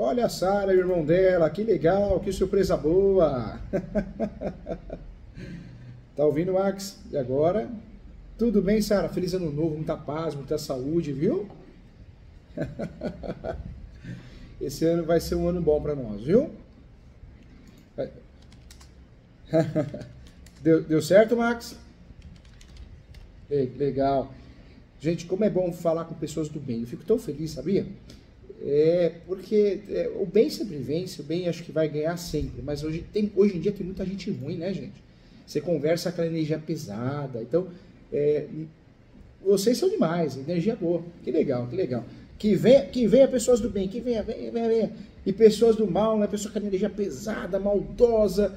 Olha a Sara e o irmão dela, que legal, que surpresa boa. Tá ouvindo, Max? E agora? Tudo bem, Sara? Feliz ano novo, muita paz, muita saúde, viu? Esse ano vai ser um ano bom para nós, viu? Deu certo, Max? Legal. Gente, como é bom falar com pessoas do bem. Eu fico tão feliz, sabia? Porque o bem sempre vence, o bem acho que vai ganhar sempre. Mas hoje em dia tem muita gente ruim, né, gente? Você conversa aquela energia pesada. Então, vocês são demais, energia boa. Que legal, que legal. Que venha pessoas do bem, que venha. E pessoas do mal, né? Pessoa com energia pesada, maldosa,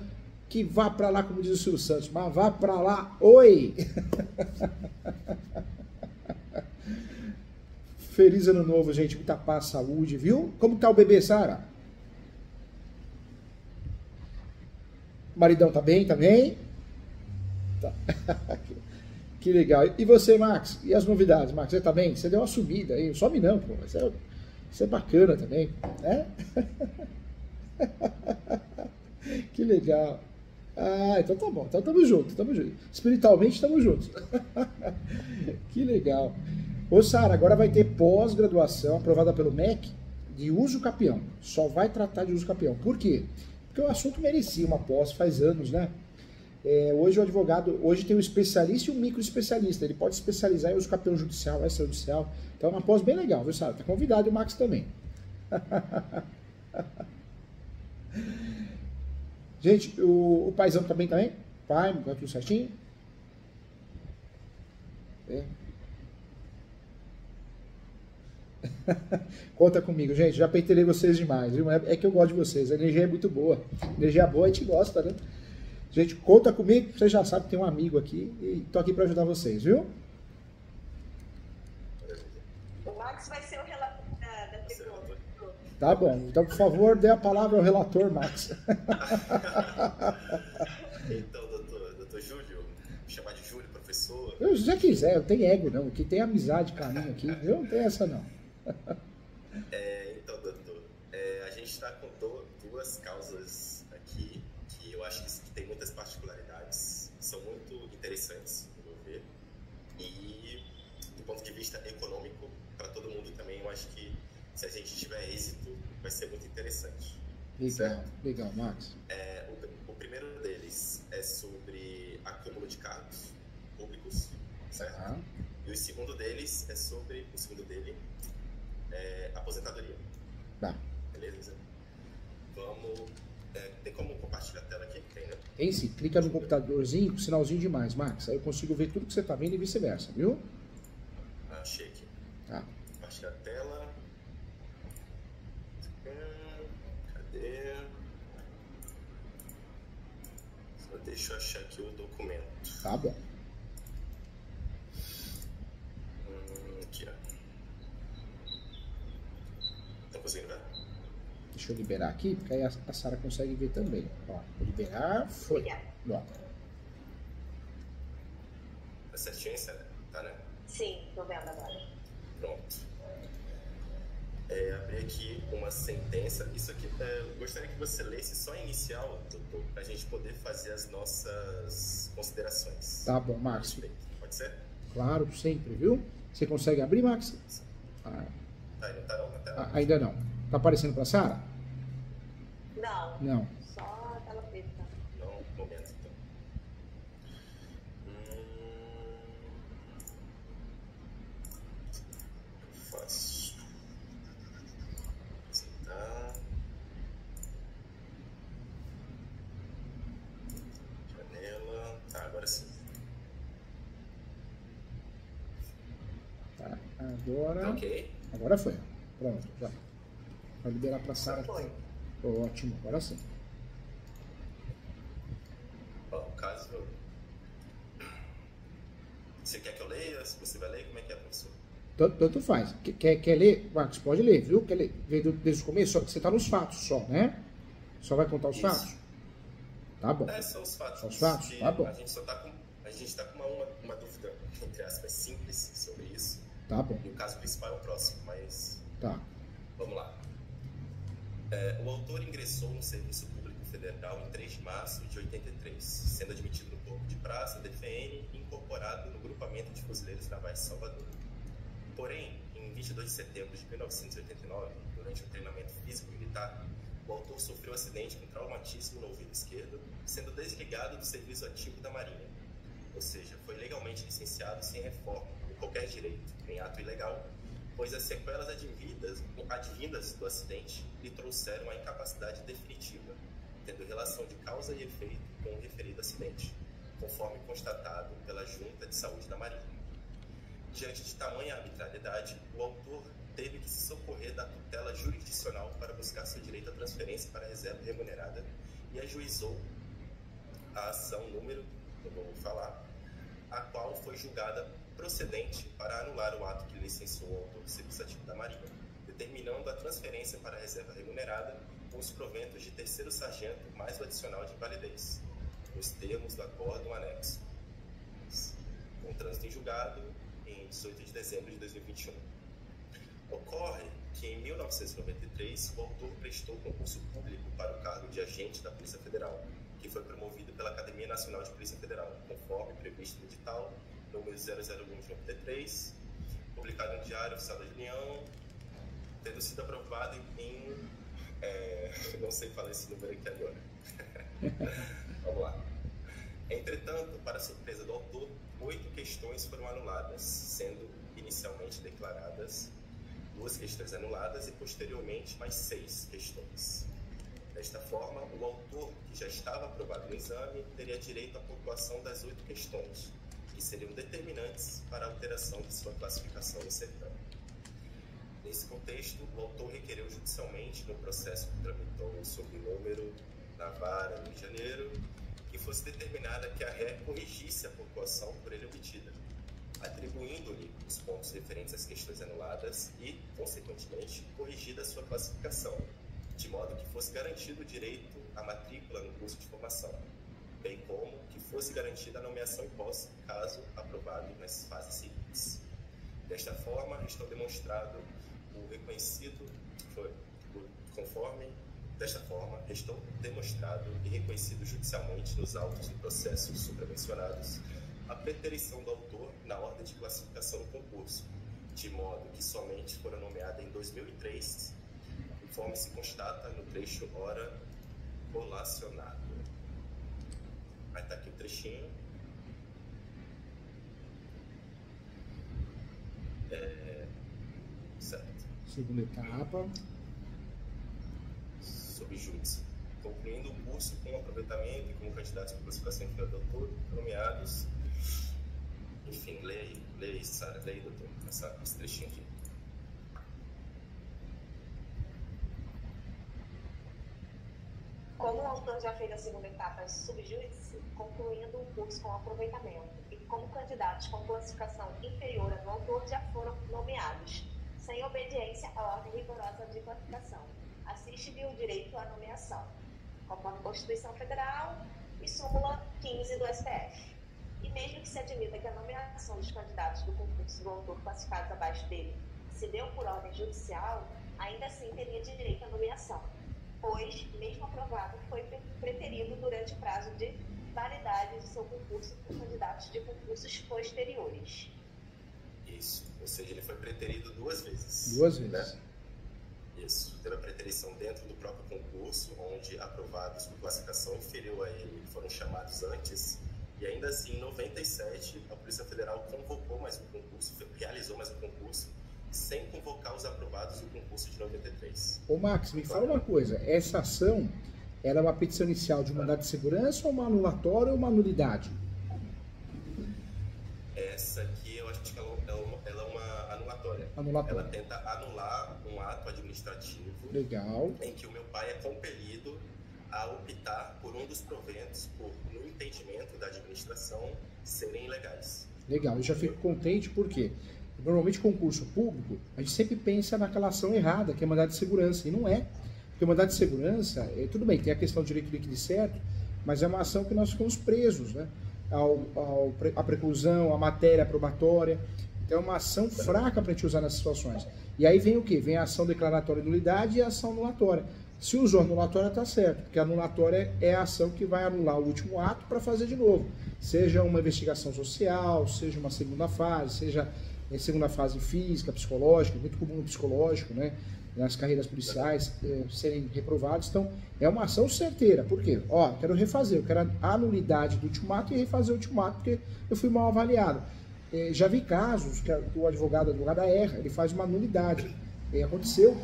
que vá pra lá, como diz o Silvio Santos. Mas vá pra lá, oi! Feliz ano novo, gente. Muita paz, saúde, viu? Como tá o bebê, Sara? Maridão tá bem também? Tá. Que legal. E você, Max? E as novidades, Max? Você tá bem? Você deu uma subida aí. Some não, pô. Isso é bacana também, né? Que legal. Ah, então tá bom. Então tamo junto, tamo junto. Espiritualmente tamo juntos. Que legal. Ô, Sara, agora vai ter pós-graduação aprovada pelo MEC de uso capião. Só vai tratar de uso capião. Por quê? Porque o assunto merecia uma pós faz anos, né? Hoje o advogado, hoje tem um especialista e um microespecialista. Ele pode especializar em uso capião judicial, extrajudicial. Então é uma pós bem legal, viu, Sara? Tá convidado e o Max também. Gente, o paizão tá bem também? Pai, tá tudo certinho? Conta comigo, gente. Já peitelei vocês demais, viu? É que eu gosto de vocês. A energia é muito boa. Energia boa a gente gosta, né? Gente, conta comigo. Você já sabe que tem um amigo aqui e tô aqui para ajudar vocês, viu? O Max vai ser o relator da pergunta. Tá bom. Então, por favor, dê a palavra ao relator, Max. Então, doutor Júlio, me chamar de Júlio, professor. Eu, se você quiser, eu tenho ego, não. Que tem amizade, carinho aqui. Eu não tenho essa, não. Então, doutor, a gente está com duas causas aqui que eu acho que tem muitas particularidades, são muito interessantes, no meu ver, e do ponto de vista econômico, para todo mundo também, eu acho que se a gente tiver êxito, vai ser muito interessante. Legal, legal, Max. O primeiro deles é sobre acúmulo de cargos públicos, certo? Tá. E o segundo deles é sobre, aposentadoria. Tá. Beleza? Vamos... tem como compartilhar a tela aqui? Tem, né? Tem sim. Clica no computadorzinho com sinalzinho de mais, Max. Aí eu consigo ver tudo que você tá vendo e vice-versa, viu? Achei aqui. Tá. Compartilhar a tela. Cadê? Só deixa eu achar aqui o documento. Tá bom. Aqui, ó. Estão conseguindo ver? Deixa eu liberar aqui, porque aí a Sara consegue ver também. Ó, vou liberar. Foi. Pronto. Tá certinho, Sara? Tá, né? Sim, tô vendo agora. Pronto. Abri aqui uma sentença. Isso aqui, eu gostaria que você lesse só a inicial, doutor, para a gente poder fazer as nossas considerações. Tá bom, Max. Pode ser? Claro, sempre, viu? Você consegue abrir, Max? Tá, não tá não na tela? Ainda não. Tá aparecendo pra Sara? Não. Não. Só a tela preta. Não, um momento então. Fácil. Apresentar. Janela. Tá, agora sim. Tá. Agora. Tá ok? Agora foi. Pronto, já. Vai liberar pra Sara. Foi. Ótimo, agora sim. Ó, o caso. Você quer que eu leia? Se você vai ler, como é que é, professor? Tanto faz. Quer ler? Marcos, pode ler, viu? Quer ler? Desde o começo? Você tá nos fatos só, né? Só vai contar os Isso. fatos? Tá bom. São os fatos. São os fatos? Tá bom. A gente tá com uma dúvida, entre aspas, simples sobre isso. Tá bom. E o caso principal é o próximo, mas Tá. vamos lá. O autor ingressou no Serviço Público Federal em 3 de março de 83, sendo admitido no Corpo de Praça, DFN, e incorporado no Grupamento de Fuzileiros Navais de Salvador. Porém, em 22 de setembro de 1989, durante um treinamento físico-militar, o autor sofreu um acidente com traumatismo no ouvido esquerdo, sendo desligado do serviço ativo da Marinha. Ou seja, foi legalmente licenciado sem reforma ou qualquer direito, em ato ilegal, pois as sequelas advindas do acidente lhe trouxeram a incapacidade definitiva, tendo relação de causa e efeito com o referido acidente, conforme constatado pela Junta de Saúde da Marinha. Diante de tamanha arbitrariedade, o autor teve que se socorrer da tutela jurisdicional para buscar seu direito à transferência para a reserva remunerada e ajuizou a ação número, eu vou falar, a qual foi julgada procedente para anular o ato que licenciou o autor do serviço ativo da Marinha, determinando a transferência para a reserva remunerada com os proventos de terceiro sargento mais o adicional de invalidez, nos termos do acórdão anexo, com trânsito em julgado em 18 de dezembro de 2021. Ocorre que em 1993 o autor prestou concurso público para o cargo de agente da Polícia Federal, que foi promovido pela Academia Nacional de Polícia Federal, conforme previsto no edital número 001 de 93, publicado no Diário Oficial da União, tendo sido aprovado em não sei falar esse número aqui agora. Vamos lá. Entretanto, para surpresa do autor, 8 questões foram anuladas, sendo inicialmente declaradas 2 questões anuladas e posteriormente mais 6 questões. Desta forma, o autor, que já estava aprovado no exame, teria direito à pontuação das 8 questões, que seriam determinantes para a alteração de sua classificação no certame. Nesse contexto, o autor requereu judicialmente, no processo que tramitou sob número na vara no Rio de Janeiro, que fosse determinada que a ré corrigisse a pontuação por ele obtida, atribuindo-lhe os pontos referentes às questões anuladas e, consequentemente, corrigida a sua classificação, de modo que fosse garantido o direito à matrícula no curso de formação, bem como que fosse garantida a nomeação em posse, caso aprovado nas fases seguintes. Desta forma, restou demonstrado o reconhecido, restou demonstrado e reconhecido judicialmente nos autos do processo supramencionados a preterição do autor na ordem de classificação do concurso, de modo que somente fora nomeada em 2003, conforme se constata no trecho ora colacionado. Aí está aqui o trechinho. Certo. Segunda etapa. Sob júdice. Concluindo o curso com aproveitamento e como candidatos para classificação inferior do doutor, nomeados. Enfim, leia aí, Sara, leia aí, doutor, esse trechinho aqui. Como o autor já fez a segunda etapa subjúdice, concluindo o curso com aproveitamento, e como candidatos com classificação inferior à do autor já foram nomeados, sem obediência à ordem rigorosa de classificação, assiste-lhe o direito à nomeação, conforme a Constituição Federal e súmula 15 do STF. E mesmo que se admita que a nomeação dos candidatos do concurso do autor classificados abaixo dele se deu por ordem judicial, ainda assim teria direito à nomeação, pois, mesmo aprovado, foi preterido durante o prazo de validade de seu concurso por candidatos de concursos posteriores. Isso, ou seja, ele foi preterido 2 vezes. 2 vezes. Né? Isso, teve a preterição dentro do próprio concurso, onde aprovados por classificação inferior a ele foram chamados antes, e ainda assim, em 97, a Polícia Federal convocou mais um concurso, realizou mais um concurso, sem convocar os aprovados do concurso de 93. Ô Max, me fala uma coisa, essa ação era uma petição inicial de um mandado de segurança ou uma anulatória ou uma nulidade? Essa aqui eu acho que ela é uma anulatória. Anulatória. Ela tenta anular um ato administrativo. Legal. Em que o meu pai é compelido a optar por um dos proventos, no entendimento da administração, serem ilegais. Legal, eu já fico contente porque normalmente concurso público, a gente sempre pensa naquela ação errada, que é mandado de segurança, e não é. Porque o mandado de segurança, tudo bem, tem a questão do direito líquido e certo, mas é uma ação que nós ficamos presos, né? A preclusão, a matéria probatória. Então é uma ação fraca para a gente usar nessas situações. E aí vem o quê? Vem a ação declaratória de nulidade e a ação anulatória. Se usou anulatória, está certo, porque a anulatória é a ação que vai anular o último ato para fazer de novo. Seja uma investigação social, seja uma segunda fase, seja segunda fase física, psicológica, muito comum no psicológico, né? Nas carreiras policiais serem reprovados. Então, é uma ação certeira. Por quê? Ó, quero refazer, eu quero a nulidade do ultimato e refazer o ultimato porque eu fui mal avaliado. Já vi casos que o advogado, a advogada erra, ele faz uma nulidade. Aconteceu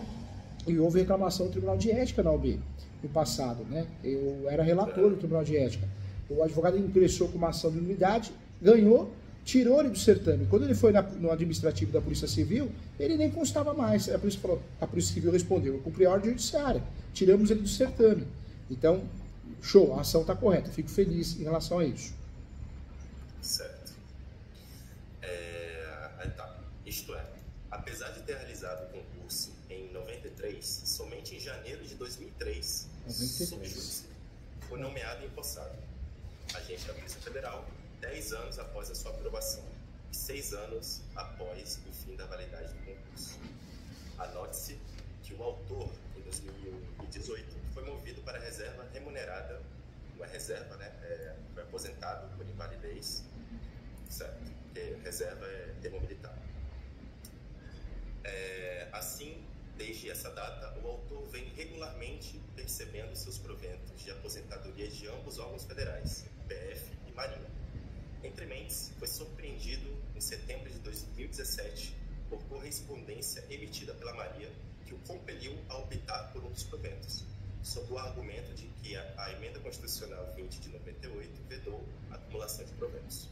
e houve reclamação do Tribunal de Ética na OAB no passado, né? Eu era relator do Tribunal de Ética. O advogado ingressou com uma ação de nulidade, ganhou, tirou ele do certame. Quando ele foi no administrativo da Polícia Civil, ele nem constava mais. A Polícia Civil respondeu, eu cumpri a ordem judiciária, tiramos ele do certame. Então, show, a ação está correta, fico feliz em relação a isso. Certo. Isto é, apesar de ter realizado o concurso em 93, somente em janeiro de 2003, subjúdice foi nomeado e empossado agente da Polícia Federal 10 anos após a sua aprovação e 6 anos após o fim da validade do concurso. Anote-se que o autor, em 2018, foi movido para a reserva remunerada, uma reserva, né, foi aposentado por invalidez, certo? Porque reserva é termo militar. Assim, desde essa data, o autor vem regularmente percebendo seus proventos de aposentadoria de ambos órgãos federais, PF e Marinha. Entre mentes, foi surpreendido em setembro de 2017 por correspondência emitida pela Marinha que o compeliu a optar por um dos proventos, sob o argumento de que a Emenda Constitucional 20 de 98 vedou a acumulação de proventos.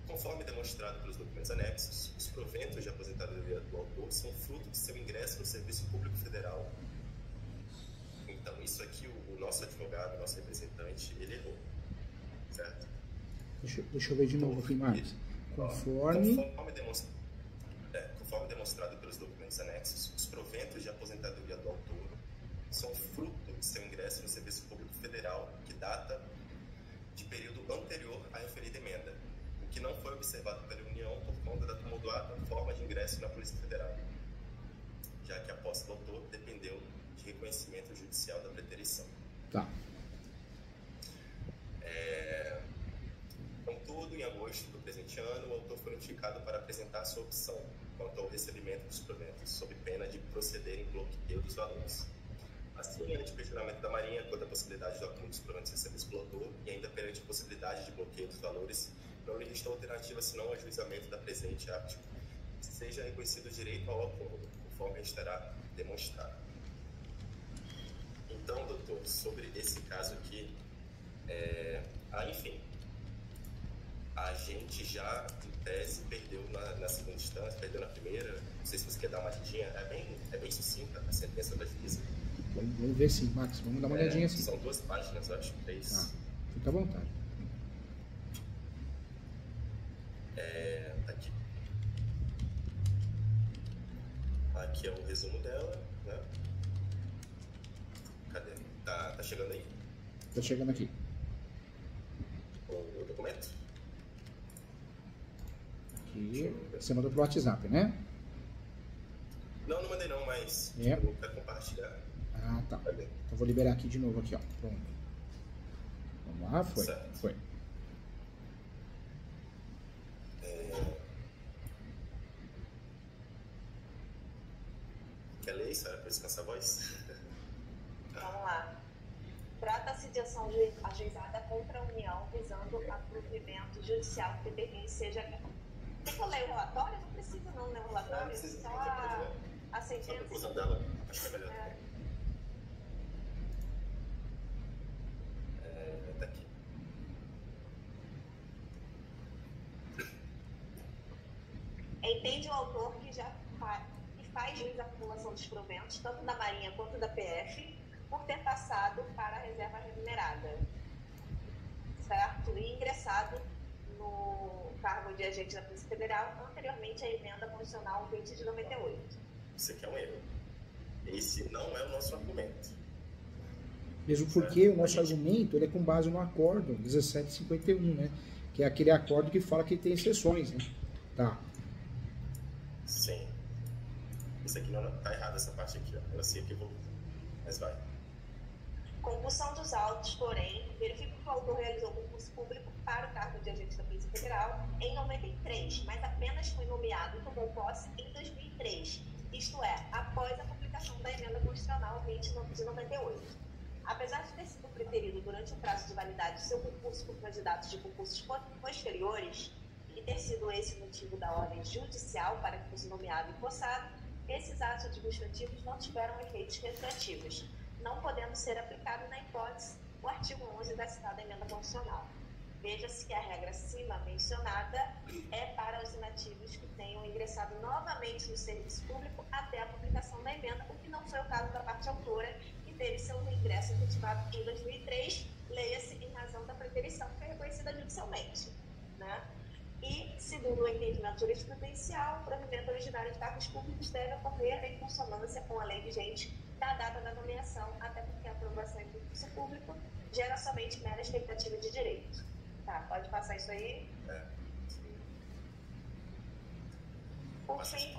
Conforme demonstrado pelos documentos anexos, os proventos de aposentadoria do autor são fruto de seu ingresso no Serviço Público Federal. Então, isso aqui, o nosso advogado, o nosso representante, ele errou, certo? Deixa eu ver de novo aqui, Marcos. Conforme demonstrado pelos documentos anexos, os proventos de aposentadoria do autor são fruto de seu ingresso no Serviço Público Federal, que data de período anterior à referida emenda, o que não foi observado pela União por conta da tumultuada forma de ingresso na Polícia Federal, já que a posse do autor dependeu de reconhecimento judicial da preterição. Tá. Contudo, em agosto do presente ano, o autor foi notificado para apresentar sua opção quanto ao recebimento dos proventos, sob pena de proceder em bloqueio dos valores. Assim, ante o questionamento da Marinha quanto à possibilidade do acúmulo dos proventos recebidos pelo autor e ainda perante a possibilidade de bloqueio dos valores, não lhe restou alternativa senão o ajuizamento da presente arte, seja reconhecido o direito ao acúmulo, conforme estará demonstrado. Então, doutor, sobre esse caso aqui, enfim, a gente já, em tese, perdeu na segunda instância, perdeu na primeira. Não sei se você quer dar uma olhadinha. É bem sucinta a sentença da juíza. Vamos ver sim, Max. Vamos dar uma olhadinha assim. São 2 páginas, eu acho, 3. Fica à vontade. Tá aqui. Aqui é o resumo dela, né? Cadê? Tá chegando aí? Tá chegando aqui. O documento? Aqui. Você mandou pro WhatsApp, né? Não mandei não, mas eu quero compartilhar. Ah, tá. Então vou liberar aqui de novo, aqui, ó. Pronto. Vamos lá, foi. Certo. Foi. Quer ler isso? Para descansar a voz? Vamos lá. Trata-se de ação ajuizada contra a União visando a provimento judicial que determine seja... Se for ler o relatório, não precisa não ler o relatório, só a sentença. Só a conclusão dela, acho que é melhor. Tá aqui. Entende o autor que faz jus à acumulação dos proventos, tanto da Marinha quanto da PF, por ter passado para a reserva remunerada, certo? E ingressado no cargo de agente da Polícia Federal anteriormente à Emenda Constitucional 20 de 98. Isso aqui é um erro. Esse não é o nosso argumento. Mesmo porque o nosso argumento ele é com base no acordo 1751, né? Que é aquele acordo que fala que tem exceções, né? Tá. Sim. Isso aqui não tá errado, essa parte aqui, ó. Eu sei que eu vou. Mas vai. execução dos autos, porém, verifico que o autor realizou concurso público para o cargo de agente da Polícia Federal em 93, mas apenas foi nomeado e tomou posse em 2003, isto é, após a publicação da Emenda Constitucional 20 de 98. Apesar de ter sido preterido durante o prazo de validade do seu concurso por candidatos de concursos posteriores, e ter sido esse o motivo da ordem judicial para que fosse nomeado e possado, esses atos administrativos não tiveram efeitos retroativos, não podendo ser aplicado na hipótese o artigo 11 da citada Emenda Constitucional. Veja-se que a regra acima mencionada é para os inativos que tenham ingressado novamente no serviço público até a publicação da emenda, o que não foi o caso da parte autora, que teve seu reingresso efetivado em 2003, leia-se em razão da preterição que foi reconhecida judicialmente, né? E, segundo o entendimento jurisprudencial, o provimento originário de cargos públicos deve ocorrer em consonância com a lei vigente da data da nomeação, até porque a aprovação em concurso público gera somente mera expectativa de direito. Tá, pode passar isso aí. Por fim,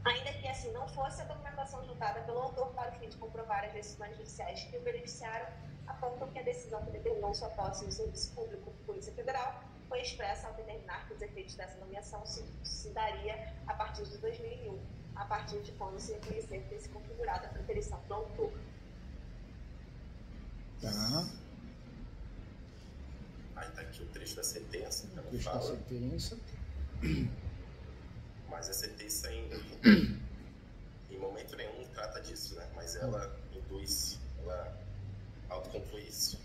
ainda que assim não fosse a documentação juntada pelo autor para o fim de comprovar as decisões judiciais que o beneficiaram, apontam que a decisão que determinou sua posse no Serviço Público de Polícia Federal foi expressa ao determinar que os efeitos dessa nomeação se daria a partir de 2001, a partir de quando se reconhecer ter se configurado a preterição do autor. Tá. Aí tá aqui o trecho da sentença, que ela Trecho da fala. sentença. Mas a sentença em momento nenhum trata disso, né? Mas ela induz, ela autoconclui isso.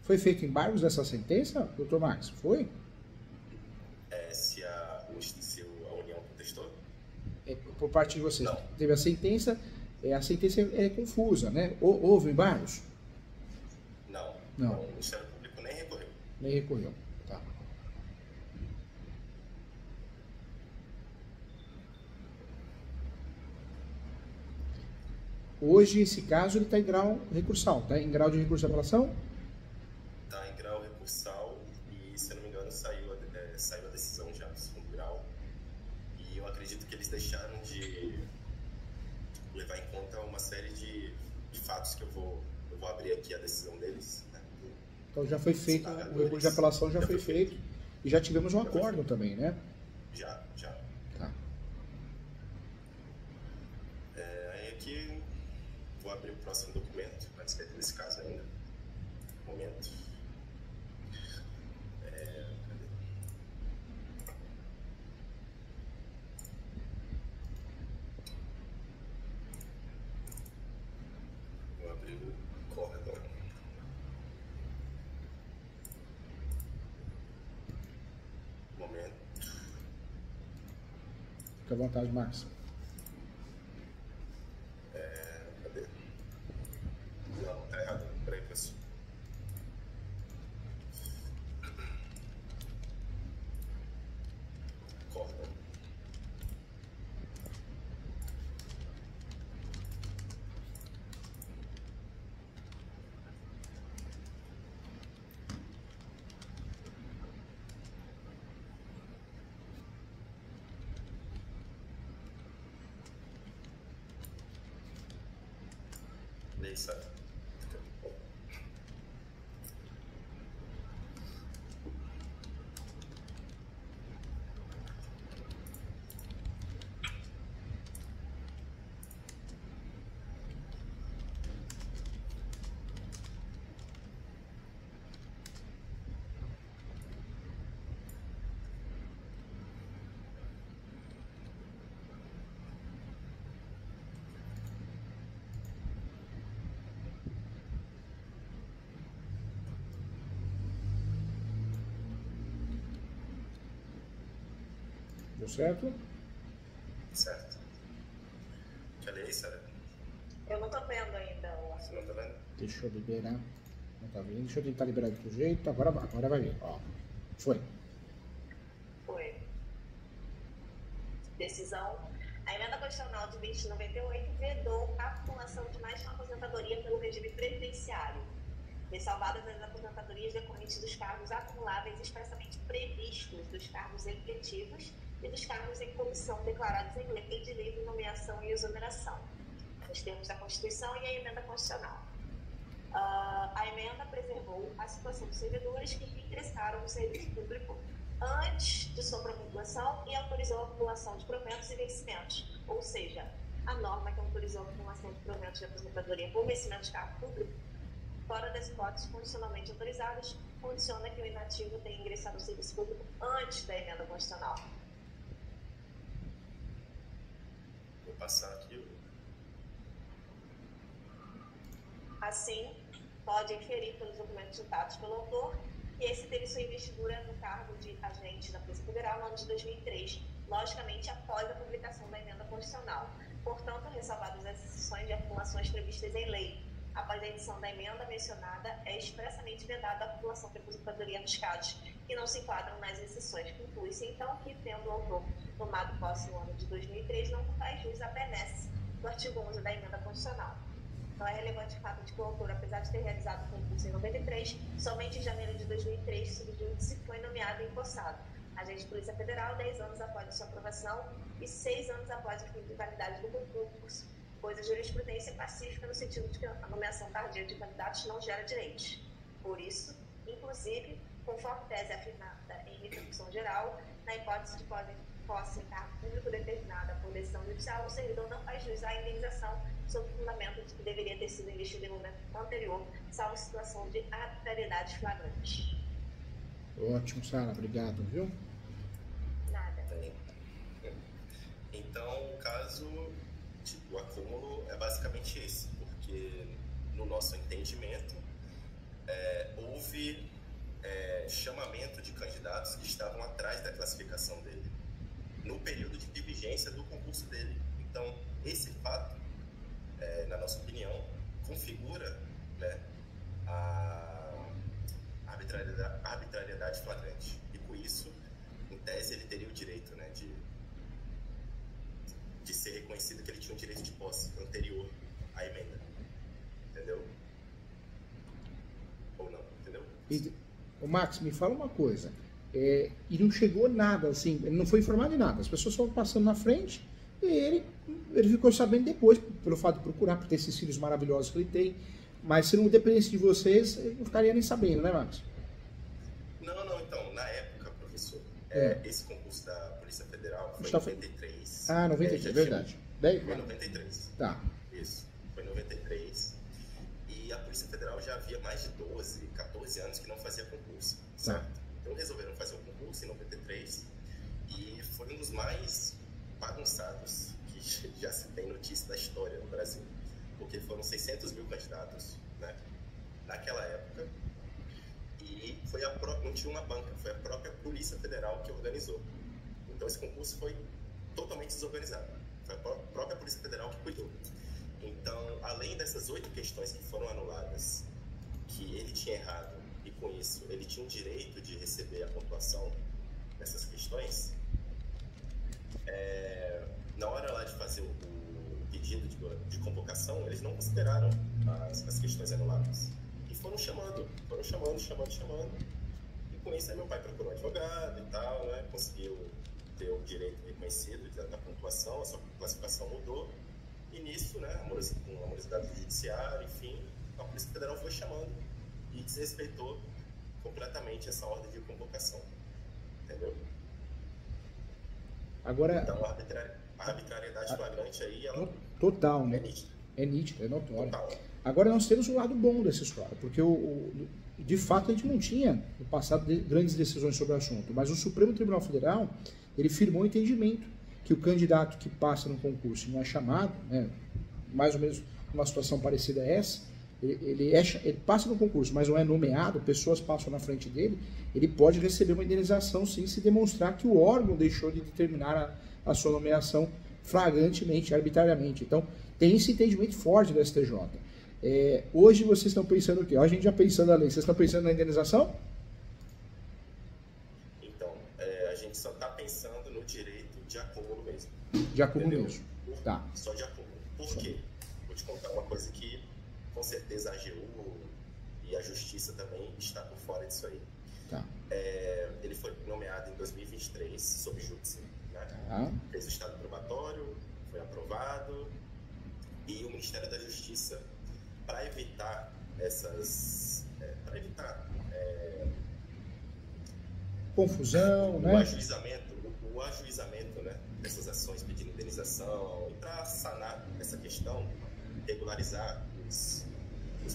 Foi feito embargos dessa sentença, doutor Marcos? Foi? Se a União contestou? Por parte de vocês. Não. Teve a sentença é confusa, né? Houve embargos? Não. Não. O Ministério Público nem recorreu. Nem recorreu. Tá. Hoje, esse caso, ele está em grau recursal. Está em grau de recurso de apelação? Está em grau recursal e, se eu não me engano, saiu a decisão já do segundo grau. E eu acredito que eles deixaram de levar em conta uma série de fatos que eu vou abrir aqui a decisão deles. Né? Então já foi feito, o recurso de apelação já foi feito. E já tivemos um acordo também, né? Já. Tá. Aí aqui vou abrir o próximo documento, a respeito desse caso ainda. Um momento. Cadê? Vou abrir o corredor. Momento. Fica à vontade, Marcos. Cadê? Não, tá errado. Peraí, pessoal. Corta. Lei sabe. Deu certo? Certo. Já lei, Sara? Eu não tô vendo ainda Você não tá vendo? Deixa eu liberar. Não tá vendo? Deixa eu tentar liberar de outro jeito. Agora vai vir. Ó. Foi. Foi. Decisão. A Emenda Constitucional de 20 de 98 vedou a acumulação de mais de uma aposentadoria pelo regime previdenciário, ressalvadas as aposentadorias decorrentes dos cargos acumuláveis expressamente previstos dos cargos eletivos e dos cargos em comissão declarados em lei de livre nomeação e exoneração, nos termos da Constituição e a emenda constitucional. A emenda preservou a situação dos servidores que ingressaram no serviço público antes de sua promulgação e autorizou a acumulação de proventos e vencimentos, ou seja, a norma que autorizou a acumulação de proventos de aposentadoria por vencimento de cargo público, fora das hipóteses condicionalmente autorizadas, condiciona que o inativo tenha ingressado no serviço público antes da emenda constitucional. Vou passar aqui. Assim, pode inferir pelos documentos citados pelo autor que esse teve sua investidura no cargo de agente da Polícia Federal no ano de 2003, logicamente após a publicação da emenda constitucional. Portanto, ressalvadas as exceções de acumulações previstas em lei, após a edição da emenda mencionada, é expressamente vedada a acumulação de aposentadoria nos casos que não se enquadram nas exceções. Conclui-se, então, que, tendo o autor tomado posse no ano de 2003, não faz jus à benesse do artigo 11 da emenda constitucional. Não é relevante o fato de que o autor, apesar de ter realizado o concurso em 93, somente em janeiro de 2003, subjúdice foi nomeado e empossado agente de Polícia Federal 10 anos após a sua aprovação e 6 anos após o fim de validade do concurso, pois a jurisprudência é pacífica no sentido de que a nomeação tardia de candidatos não gera direitos. Por isso, inclusive, conforme tese afirmada em repercussão geral, na hipótese de posse em cargo público determinada por decisão judicial, o servidor não faz jus à indenização sob o fundamento de que deveria ter sido investido em momento anterior, salvo situação de arbitrariedade flagrante. Ótimo, Sara, obrigado, viu? Nada. Então, o caso, o acúmulo é basicamente esse, porque no nosso entendimento houve chamamento de candidatos que estavam atrás da classificação dele, no período de vigência do concurso dele. Então, esse fato, na nossa opinião, configura, né, a arbitrariedade flagrante. E com isso, em tese, ele teria o direito, né, de ser reconhecido que ele tinha um direito de posse anterior à emenda. Entendeu? Ou não, entendeu? Ô Max, me fala uma coisa. E não chegou nada, assim, ele não foi informado de nada. As pessoas foram passando na frente e ele ficou sabendo depois, pelo fato de procurar, por ter esses filhos maravilhosos que ele tem. Mas se não dependesse de vocês, ele não ficaria nem sabendo, né, Max? Não, então, na época, professor, esse concurso da Polícia Federal foi em 93. Ah, 93, verdade. Foi em 93. Tá. Isso, foi em 93. E a Polícia Federal já havia mais de 12, 14 anos que não fazia concurso, certo? Tá. Então resolveram fazer o concurso em 93 e foi um dos mais bagunçados que já se tem notícia da história no Brasil, porque foram 600 mil candidatos, né, naquela época, e não tinha uma banca, foi a própria Polícia Federal que organizou. Então esse concurso foi totalmente desorganizado, foi a própria Polícia Federal que cuidou. Então, além dessas 8 questões que foram anuladas, que ele tinha errado, e com isso ele tinha o direito de receber a pontuação nessas questões, na hora lá de fazer o pedido de convocação, eles não consideraram as questões anuladas. E foram chamando. E com isso aí meu pai procurou um advogado e tal, né? Conseguiu ter o direito reconhecido da pontuação, a sua classificação mudou. E nisso, né, com a morosidade do judiciário, enfim, a Polícia Federal foi chamando e desrespeitou completamente essa ordem de convocação. Entendeu? Agora, então, a arbitrariedade flagrante aí, ela total, né? É nítida, é notória. Total. Agora nós temos um lado bom dessa história, porque de fato a gente não tinha no passado grandes decisões sobre o assunto, mas o Supremo Tribunal Federal, ele firmou o entendimento que o candidato que passa no concurso e não é chamado, né, mais ou menos uma situação parecida a essa, ele passa no concurso, mas não é nomeado, pessoas passam na frente dele, ele pode receber uma indenização sim, se demonstrar que o órgão deixou de determinar a sua nomeação flagrantemente, arbitrariamente. Então, tem esse entendimento forte da STJ. Hoje vocês estão pensando o quê? A gente já pensando na lei, vocês estão pensando na indenização? Então, a gente só está pensando no direito de acúmulo mesmo. De acúmulo mesmo. Tá. Só de acúmulo. Por quê? Vou te contar uma coisa que, com certeza, a AGU e a Justiça também está por fora disso aí. Tá. Ele foi nomeado em 2023, sob júdice, né? Fez o estado probatório, foi aprovado, e o Ministério da Justiça, para evitar confusão, o né? ajuizamento, né, dessas ações pedindo indenização, e para sanar essa questão, regularizar os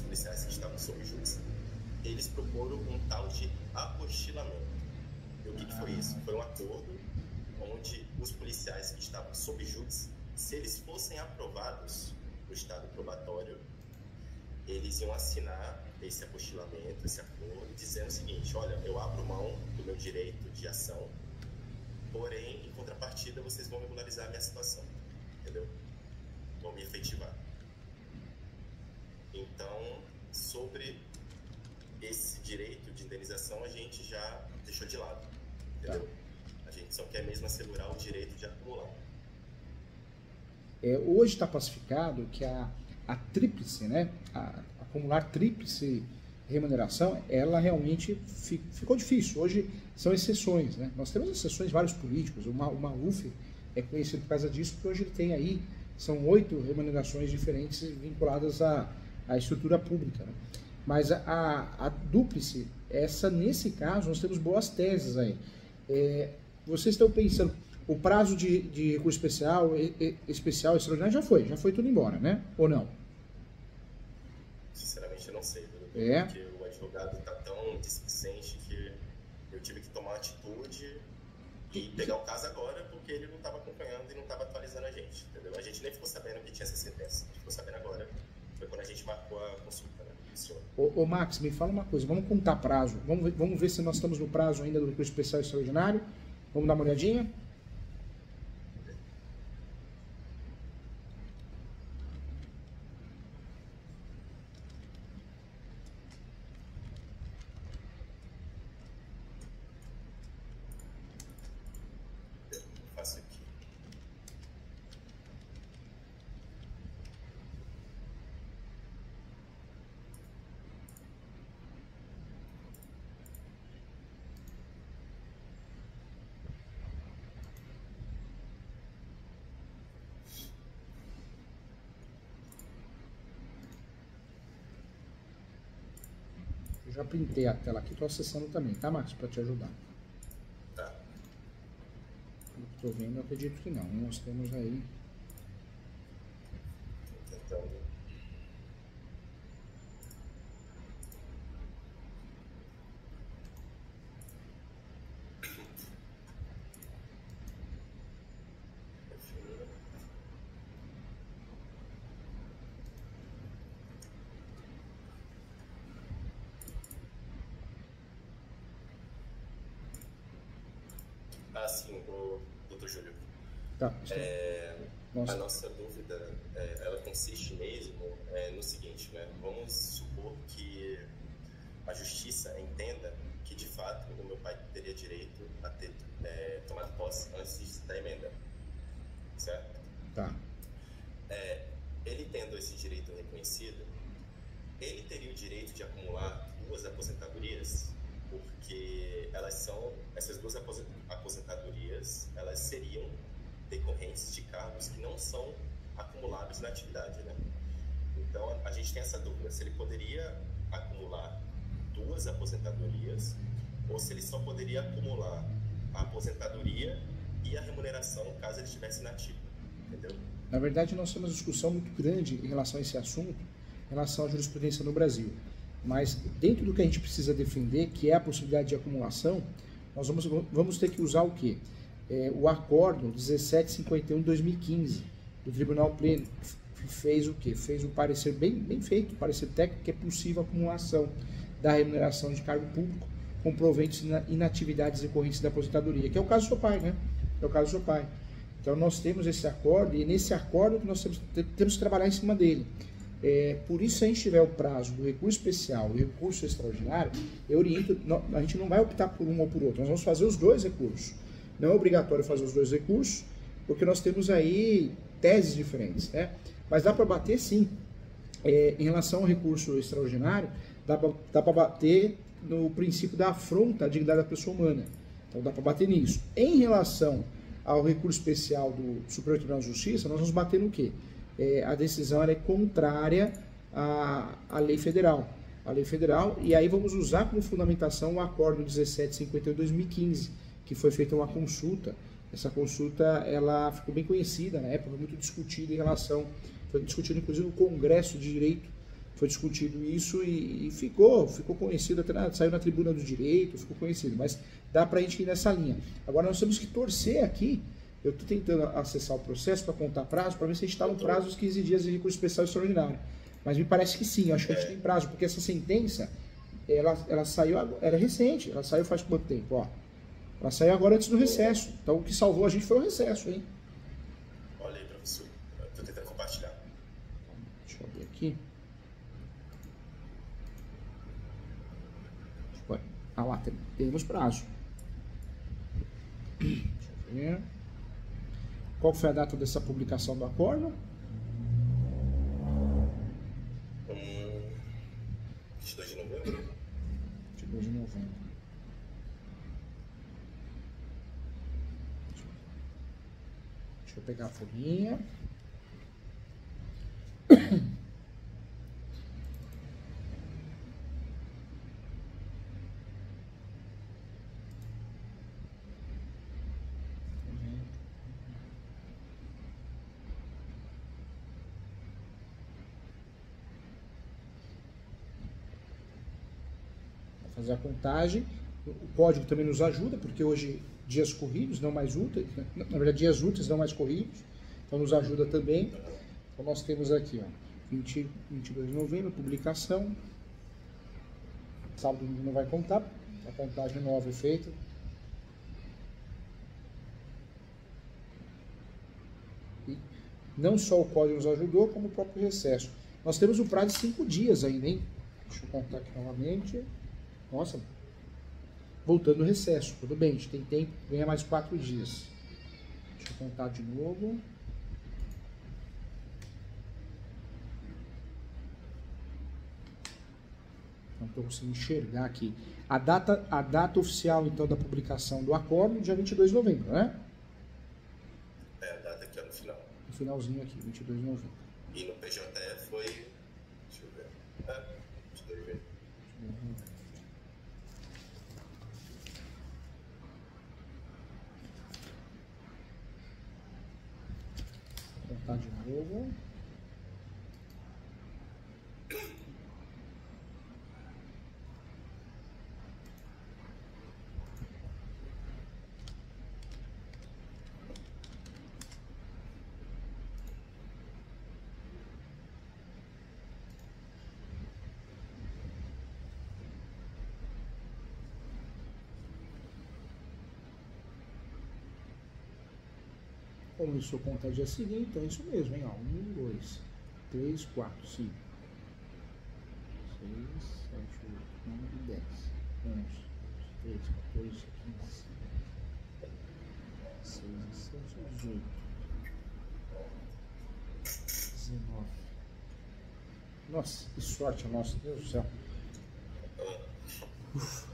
policiais que estavam sob júdice, eles proporam um tal de apostilamento. E o que foi isso? Foi um acordo onde os policiais que estavam sob júdice, se eles fossem aprovados no estado probatório, eles iam assinar esse apostilamento, esse acordo, dizendo o seguinte: olha, eu abro mão do meu direito de ação, porém, em contrapartida, vocês vão regularizar a minha situação, entendeu? Vão me efetivar. Então, sobre esse direito de indenização, a gente já deixou de lado, entendeu? A gente só quer mesmo assegurar o direito de acumular. Hoje está pacificado que a tríplice, né, acumular tríplice remuneração, ela realmente ficou difícil. Hoje são exceções, né? Nós temos exceções, vários políticos. O Maluf é conhecido por causa disso, porque hoje ele tem aí, são 8 remunerações diferentes vinculadas à estrutura pública, né? Mas a dúplice, nesse caso, nós temos boas teses aí. Vocês estão pensando, o prazo de recurso especial, extraordinário já foi tudo embora, né? Ou não? Sinceramente, eu não sei, porque o advogado está tão displicente que eu tive que tomar uma atitude e pegar o caso agora, porque ele não estava acompanhando e não estava atualizando a gente, entendeu? A gente nem ficou sabendo que tinha essa sentença, a gente ficou sabendo agora, foi quando a gente marcou a consulta, né? Ô Max, me fala uma coisa, vamos contar prazo, vamos ver se nós estamos no prazo ainda do recurso especial extraordinário, vamos dar uma olhadinha? Eu já printei a tela aqui, estou acessando também, tá, Max? Para te ajudar. Tá. Estou vendo, eu acredito que não. Nós temos aí. Tentando. Sim, o doutor Júlio. Tá. A nossa dúvida, ela consiste mesmo no seguinte, né? Vamos supor que a justiça entenda que, de fato, o meu pai teria direito a ter tomado posse antes da emenda, certo? Tá. Ele tendo esse direito reconhecido, ele teria o direito de acumular 2 aposentadorias, porque essas 2 aposentadorias, elas seriam decorrentes de cargos que não são acumulados na atividade, né? Então, a gente tem essa dúvida, se ele poderia acumular 2 aposentadorias, ou se ele só poderia acumular a aposentadoria e a remuneração, caso ele estivesse inativo, entendeu? Na verdade, nós temos uma discussão muito grande em relação a esse assunto, em relação à jurisprudência no Brasil. Mas dentro do que a gente precisa defender, que é a possibilidade de acumulação, nós vamos ter que usar o quê? O Acórdão 1751 de 2015, do Tribunal Pleno, fez o quê? Fez um parecer bem feito, parecer técnico, que é possível a acumulação da remuneração de cargo público com proventos e inatividades decorrentes da aposentadoria, que é o caso do seu pai, né? É o caso do seu pai. Então nós temos esse acordo, e nesse acordo que nós temos que trabalhar em cima dele. Por isso, se a gente tiver o prazo do recurso especial e recurso extraordinário, eu oriento, a gente não vai optar por um ou por outro, nós vamos fazer os 2 recursos. Não é obrigatório fazer os 2 recursos, porque nós temos aí teses diferentes, né? Mas dá para bater sim. Em relação ao recurso extraordinário, dá para bater no princípio da afronta à dignidade da pessoa humana. Então dá para bater nisso. Em relação ao recurso especial do Superior Tribunal de Justiça, nós vamos bater no quê? A decisão ela é contrária à lei federal. A lei federal, e aí vamos usar como fundamentação o Acordo 1758 de 2015, que foi feita uma consulta. Essa consulta ela ficou bem conhecida na época, muito discutida em relação, foi discutido inclusive no Congresso de Direito, foi discutido isso e ficou conhecido, até saiu na Tribuna do Direito, ficou conhecido, mas dá para a gente ir nessa linha. Agora nós temos que torcer aqui, eu estou tentando acessar o processo para contar prazo, para ver se a gente está no prazo dos 15 dias de recurso especial extraordinário. Mas me parece que sim, eu acho que a gente tem prazo, porque essa sentença, ela saiu, era recente, ela saiu faz quanto tempo? Ó, ela saiu agora antes do recesso, então o que salvou a gente foi o recesso, hein? Olha aí, professor, estou tentando compartilhar. Deixa eu ver aqui. Ah lá, temos prazo. Deixa eu ver. Qual foi a data dessa publicação do acordo? 22 de novembro. 22 de novembro. Deixa eu pegar a folhinha. Fazer a contagem, o código também nos ajuda, porque hoje dias corridos, não mais úteis, na verdade dias úteis, não mais corridos, então nos ajuda também. Então nós temos aqui, ó, 22 de novembro, publicação, sábado não vai contar, a contagem nova é feita. E não só o código nos ajudou, como o próprio recesso. Nós temos um prazo de 5 dias ainda, hein? Deixa eu contar aqui novamente. Nossa, voltando ao recesso, tudo bem, a gente tem tempo, ganha mais 4 dias. Deixa eu contar de novo. Não estou conseguindo enxergar aqui. A data oficial, então, da publicação do acordo, dia 22 de novembro, né? É, a data aqui é no final. No finalzinho aqui, 22 de novembro. E no PJE foi... Deixa eu ver. 22 de novembro. Vou contar de novo. Começou a contar dia seguinte, então é isso mesmo, hein? Ó, 1, 2, 3, 4, 5, 6, 7, 8, 9, 10, 11, 13, 14, 15, 16, 17, 18, 19. Nossa, que sorte, nossa, Deus do céu. Ufa.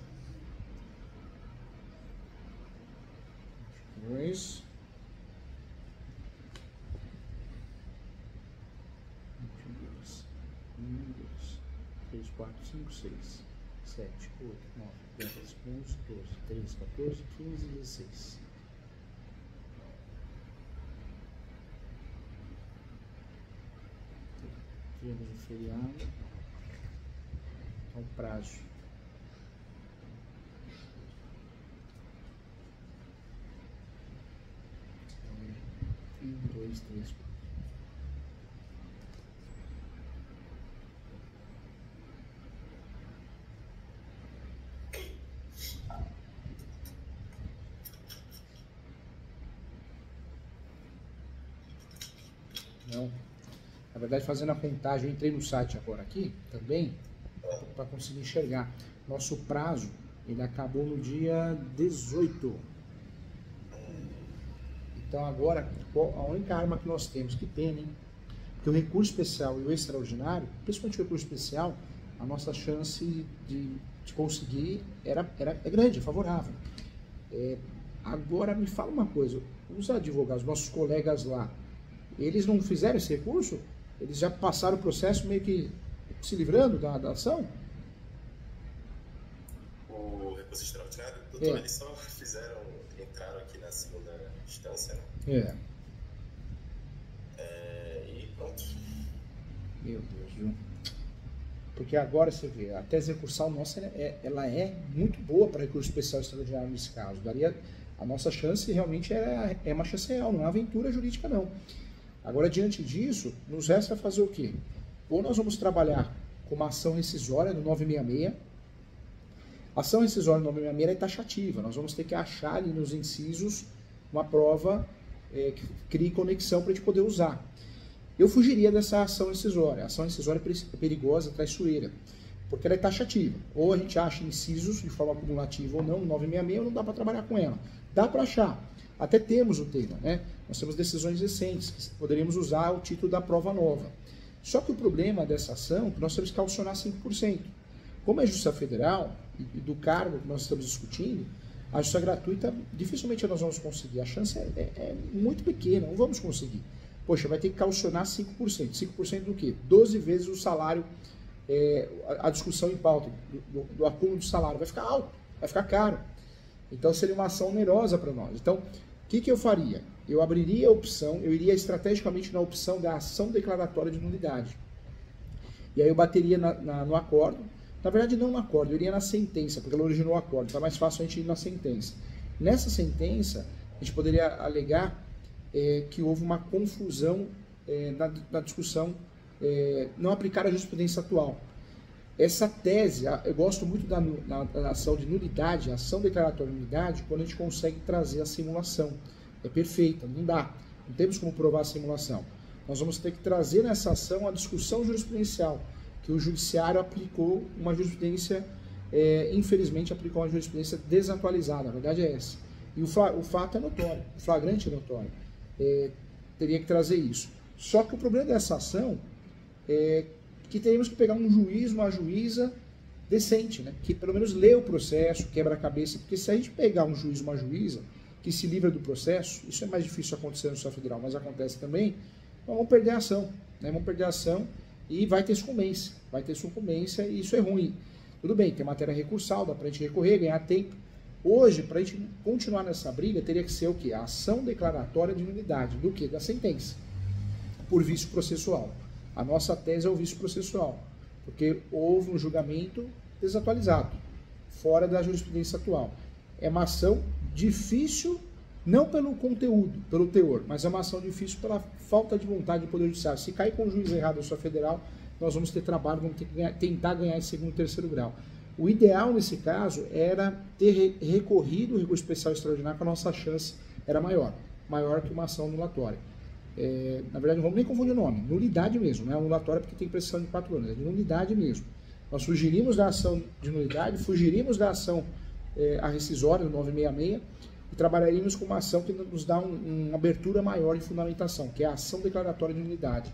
2. 3, 4, 5, 6, 7, 8, 9, 10, 11, 12, 13, 14, 15, 16. Temos o feriado. Então, prazo. Então, 1, 2, 3, 4. Não. Na verdade, fazendo a contagem, eu entrei no site agora aqui também, para conseguir enxergar. Nosso prazo, ele acabou no dia 18. Então agora, a única arma que nós temos, que pena, hein? Porque o recurso especial e o extraordinário, principalmente o recurso especial, a nossa chance de conseguir é grande, é favorável. Agora me fala uma coisa, os advogados, nossos colegas lá, eles não fizeram esse recurso? Eles já passaram o processo meio que se livrando da ação? O recurso extraordinário, doutor, eles só entraram aqui na segunda instância, né? E pronto. Meu Deus, viu? Porque agora você vê, a tese recursal nossa, ela é muito boa para recurso especial extraordinário nesse caso. A nossa chance realmente é uma chance real, não é aventura jurídica não. Agora, diante disso, nos resta fazer o quê? Ou nós vamos trabalhar com uma ação rescisória no 966. A ação rescisória no 966 é taxativa. Nós vamos ter que achar ali nos incisos uma prova que crie conexão para a gente poder usar. Eu fugiria dessa ação rescisória. A ação rescisória é perigosa, traiçoeira, porque ela é taxativa. Ou a gente acha incisos de forma acumulativa ou não, no 966, ou não dá para trabalhar com ela. Dá para achar. Até temos o tema, né? Nós temos decisões recentes, que poderíamos usar o título da prova nova. Só que o problema dessa ação é que nós temos que calcionar 5%. Como é justiça federal, e do cargo que nós estamos discutindo, a justiça gratuita, dificilmente nós vamos conseguir. A chance é muito pequena, não vamos conseguir. Poxa, vai ter que calcionar 5%. 5% do quê? 12 vezes o salário, a discussão em pauta, do acúmulo do salário. Vai ficar alto, vai ficar caro. Então seria uma ação onerosa para nós. Então, o que eu faria? Eu abriria a opção, eu iria estrategicamente na opção da ação declaratória de nulidade. E aí eu bateria no acordo. Na verdade, não no acordo, eu iria na sentença, porque ela originou o acordo. Então é mais fácil a gente ir na sentença. Nessa sentença, a gente poderia alegar que houve uma confusão na discussão, não aplicar a jurisprudência atual. Essa tese, eu gosto muito da ação de nulidade, a ação declaratória de nulidade, quando a gente consegue trazer a simulação. É perfeita, não dá. Não temos como provar a simulação. Nós vamos ter que trazer nessa ação a discussão jurisprudencial, que o judiciário aplicou uma jurisprudência, infelizmente aplicou uma jurisprudência desatualizada, a verdade é essa. E o fato é notório, o flagrante é notório. Teria que trazer isso. Só que o problema dessa ação é que teríamos que pegar um juiz, uma juíza decente, né? Que pelo menos lê o processo, quebra a cabeça, porque se a gente pegar um juiz, uma juíza, que se livra do processo, isso é mais difícil acontecer no Justiça Federal, mas acontece também, então vamos perder a ação, né? Vamos perder a ação e vai ter sucumbência e isso é ruim. Tudo bem, tem matéria recursal, dá pra gente recorrer, ganhar tempo. Hoje, para a gente continuar nessa briga, teria que ser o quê? A ação declaratória de nulidade. Do quê? Da sentença. Por vício processual. A nossa tese é o vício processual. Porque houve um julgamento desatualizado, fora da jurisprudência atual. É uma ação difícil, não pelo conteúdo, pelo teor, mas é uma ação difícil pela falta de vontade do Poder Judiciário. Se cair com o juiz errado na sua federal, nós vamos ter trabalho, vamos ter que tentar ganhar em segundo e terceiro grau. O ideal, nesse caso, era ter recorrido o recurso especial extraordinário, que a nossa chance era maior que uma ação anulatória. Na verdade, não vamos nem confundir o nome, nulidade mesmo, não é anulatória porque tem prescrição de 4 anos, é de nulidade mesmo. Nós fugiríamos da ação de nulidade, fugiríamos da ação a rescisória, no 966, e trabalharíamos com uma ação que nos dá uma abertura maior de fundamentação, que é a ação declaratória de nulidade.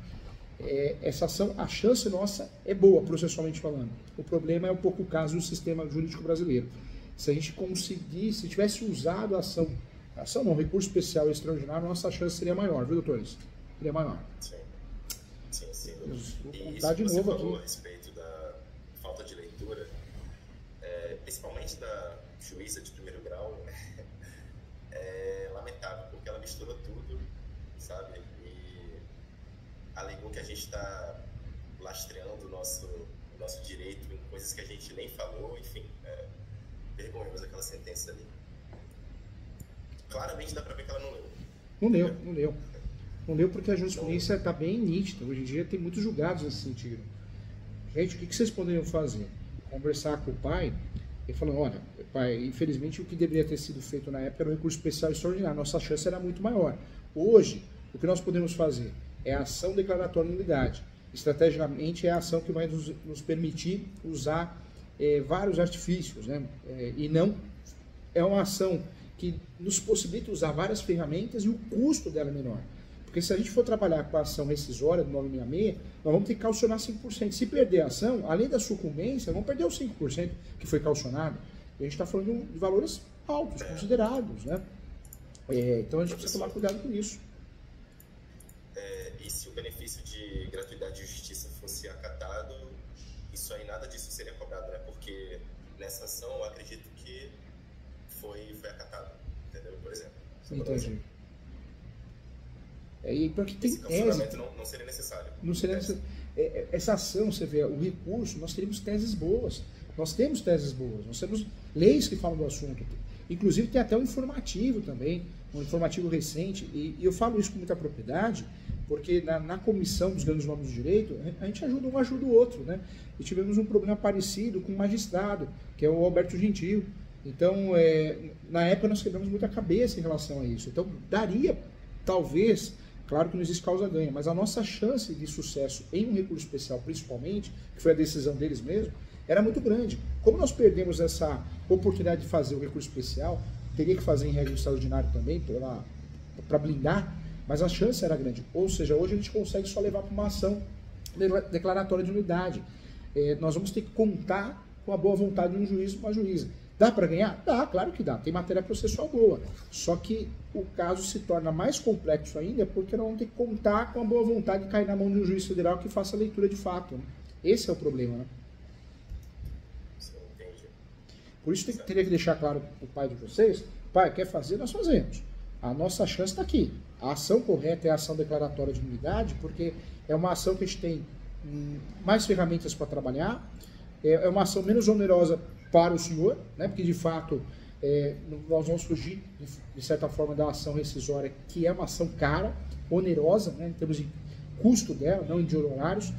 Essa ação, a chance nossa é boa, processualmente falando. O problema é um pouco o caso do sistema jurídico brasileiro. Se a gente conseguir, se tivesse usado a ação não, recurso especial e extraordinário, nossa chance seria maior, viu, doutores? Seria maior. Sim. Vou E contar de novo aqui. A respeito da falta de leitura, principalmente da juíza de primeiro grau, é lamentável, porque ela misturou tudo, sabe? Alegou que a gente está lastreando o nosso direito em coisas que a gente nem falou, enfim, vergonhoso aquela sentença ali. Claramente dá para ver que ela não leu. Não leu porque a jurisprudência está bem nítida. Hoje em dia tem muitos julgados nesse sentido. Gente, o que vocês poderiam fazer? Conversar com o pai e falando, olha, pai, infelizmente o que deveria ter sido feito na época era o recurso especial extraordinário. Nossa chance era muito maior. Hoje, o que nós podemos fazer é a ação declaratória de nulidade. Estrategicamente é a ação que vai nos permitir usar vários artifícios, né? E não é uma ação que nos possibilita usar várias ferramentas e o custo dela é menor. Porque se a gente for trabalhar com a ação rescisória do 966, nós vamos ter que calcionar 5%. Se perder a ação, além da sucumbência, vamos perder os 5% que foi calcionado. E a gente está falando de valores altos, considerados, né? Então a gente precisa tomar cuidado com isso. E se o benefício de gratuidade e justiça fosse acatado, isso aí, nada disso seria cobrado, né? Porque nessa ação eu acredito que foi acatado, entendeu? Por exemplo. Entendi. E porque tem esse cancelamento não seria necessário. Não seria necessário. Essa ação, você vê, o recurso, nós teríamos teses boas. Nós temos teses boas, nós temos leis que falam do assunto. Inclusive tem até um informativo também, um informativo recente, e eu falo isso com muita propriedade, porque na comissão dos grandes nomes do direito, a gente ajuda um ajuda o outro, né? E tivemos um problema parecido com um magistrado, que é o Alberto Gentil. Então, na época nós quebramos muita cabeça em relação a isso. Então, daria, talvez, claro que não existe causa-ganha, mas a nossa chance de sucesso em um recurso especial, principalmente, que foi a decisão deles mesmo, era muito grande. Como nós perdemos essa oportunidade de fazer o recurso especial, teria que fazer em regime extraordinário também, para blindar, mas a chance era grande. Ou seja, hoje a gente consegue só levar para uma ação declaratória de nulidade. Nós vamos ter que contar com a boa vontade de um juiz ou uma juíza. Dá para ganhar? Dá, claro que dá. Tem matéria processual boa. Só que o caso se torna mais complexo ainda porque nós vamos ter que contar com a boa vontade de cair na mão de um juiz federal que faça a leitura de fato, né? Esse é o problema, né? Por isso teria que deixar claro para o pai de vocês, pai, quer fazer, nós fazemos. A nossa chance está aqui. A ação correta é a ação declaratória de nulidade, porque é uma ação que a gente tem mais ferramentas para trabalhar, é uma ação menos onerosa para o senhor, né? Porque de fato nós vamos fugir, de certa forma, da ação rescisória, que é uma ação cara, onerosa, né? Em termos de custo dela, não de honorários.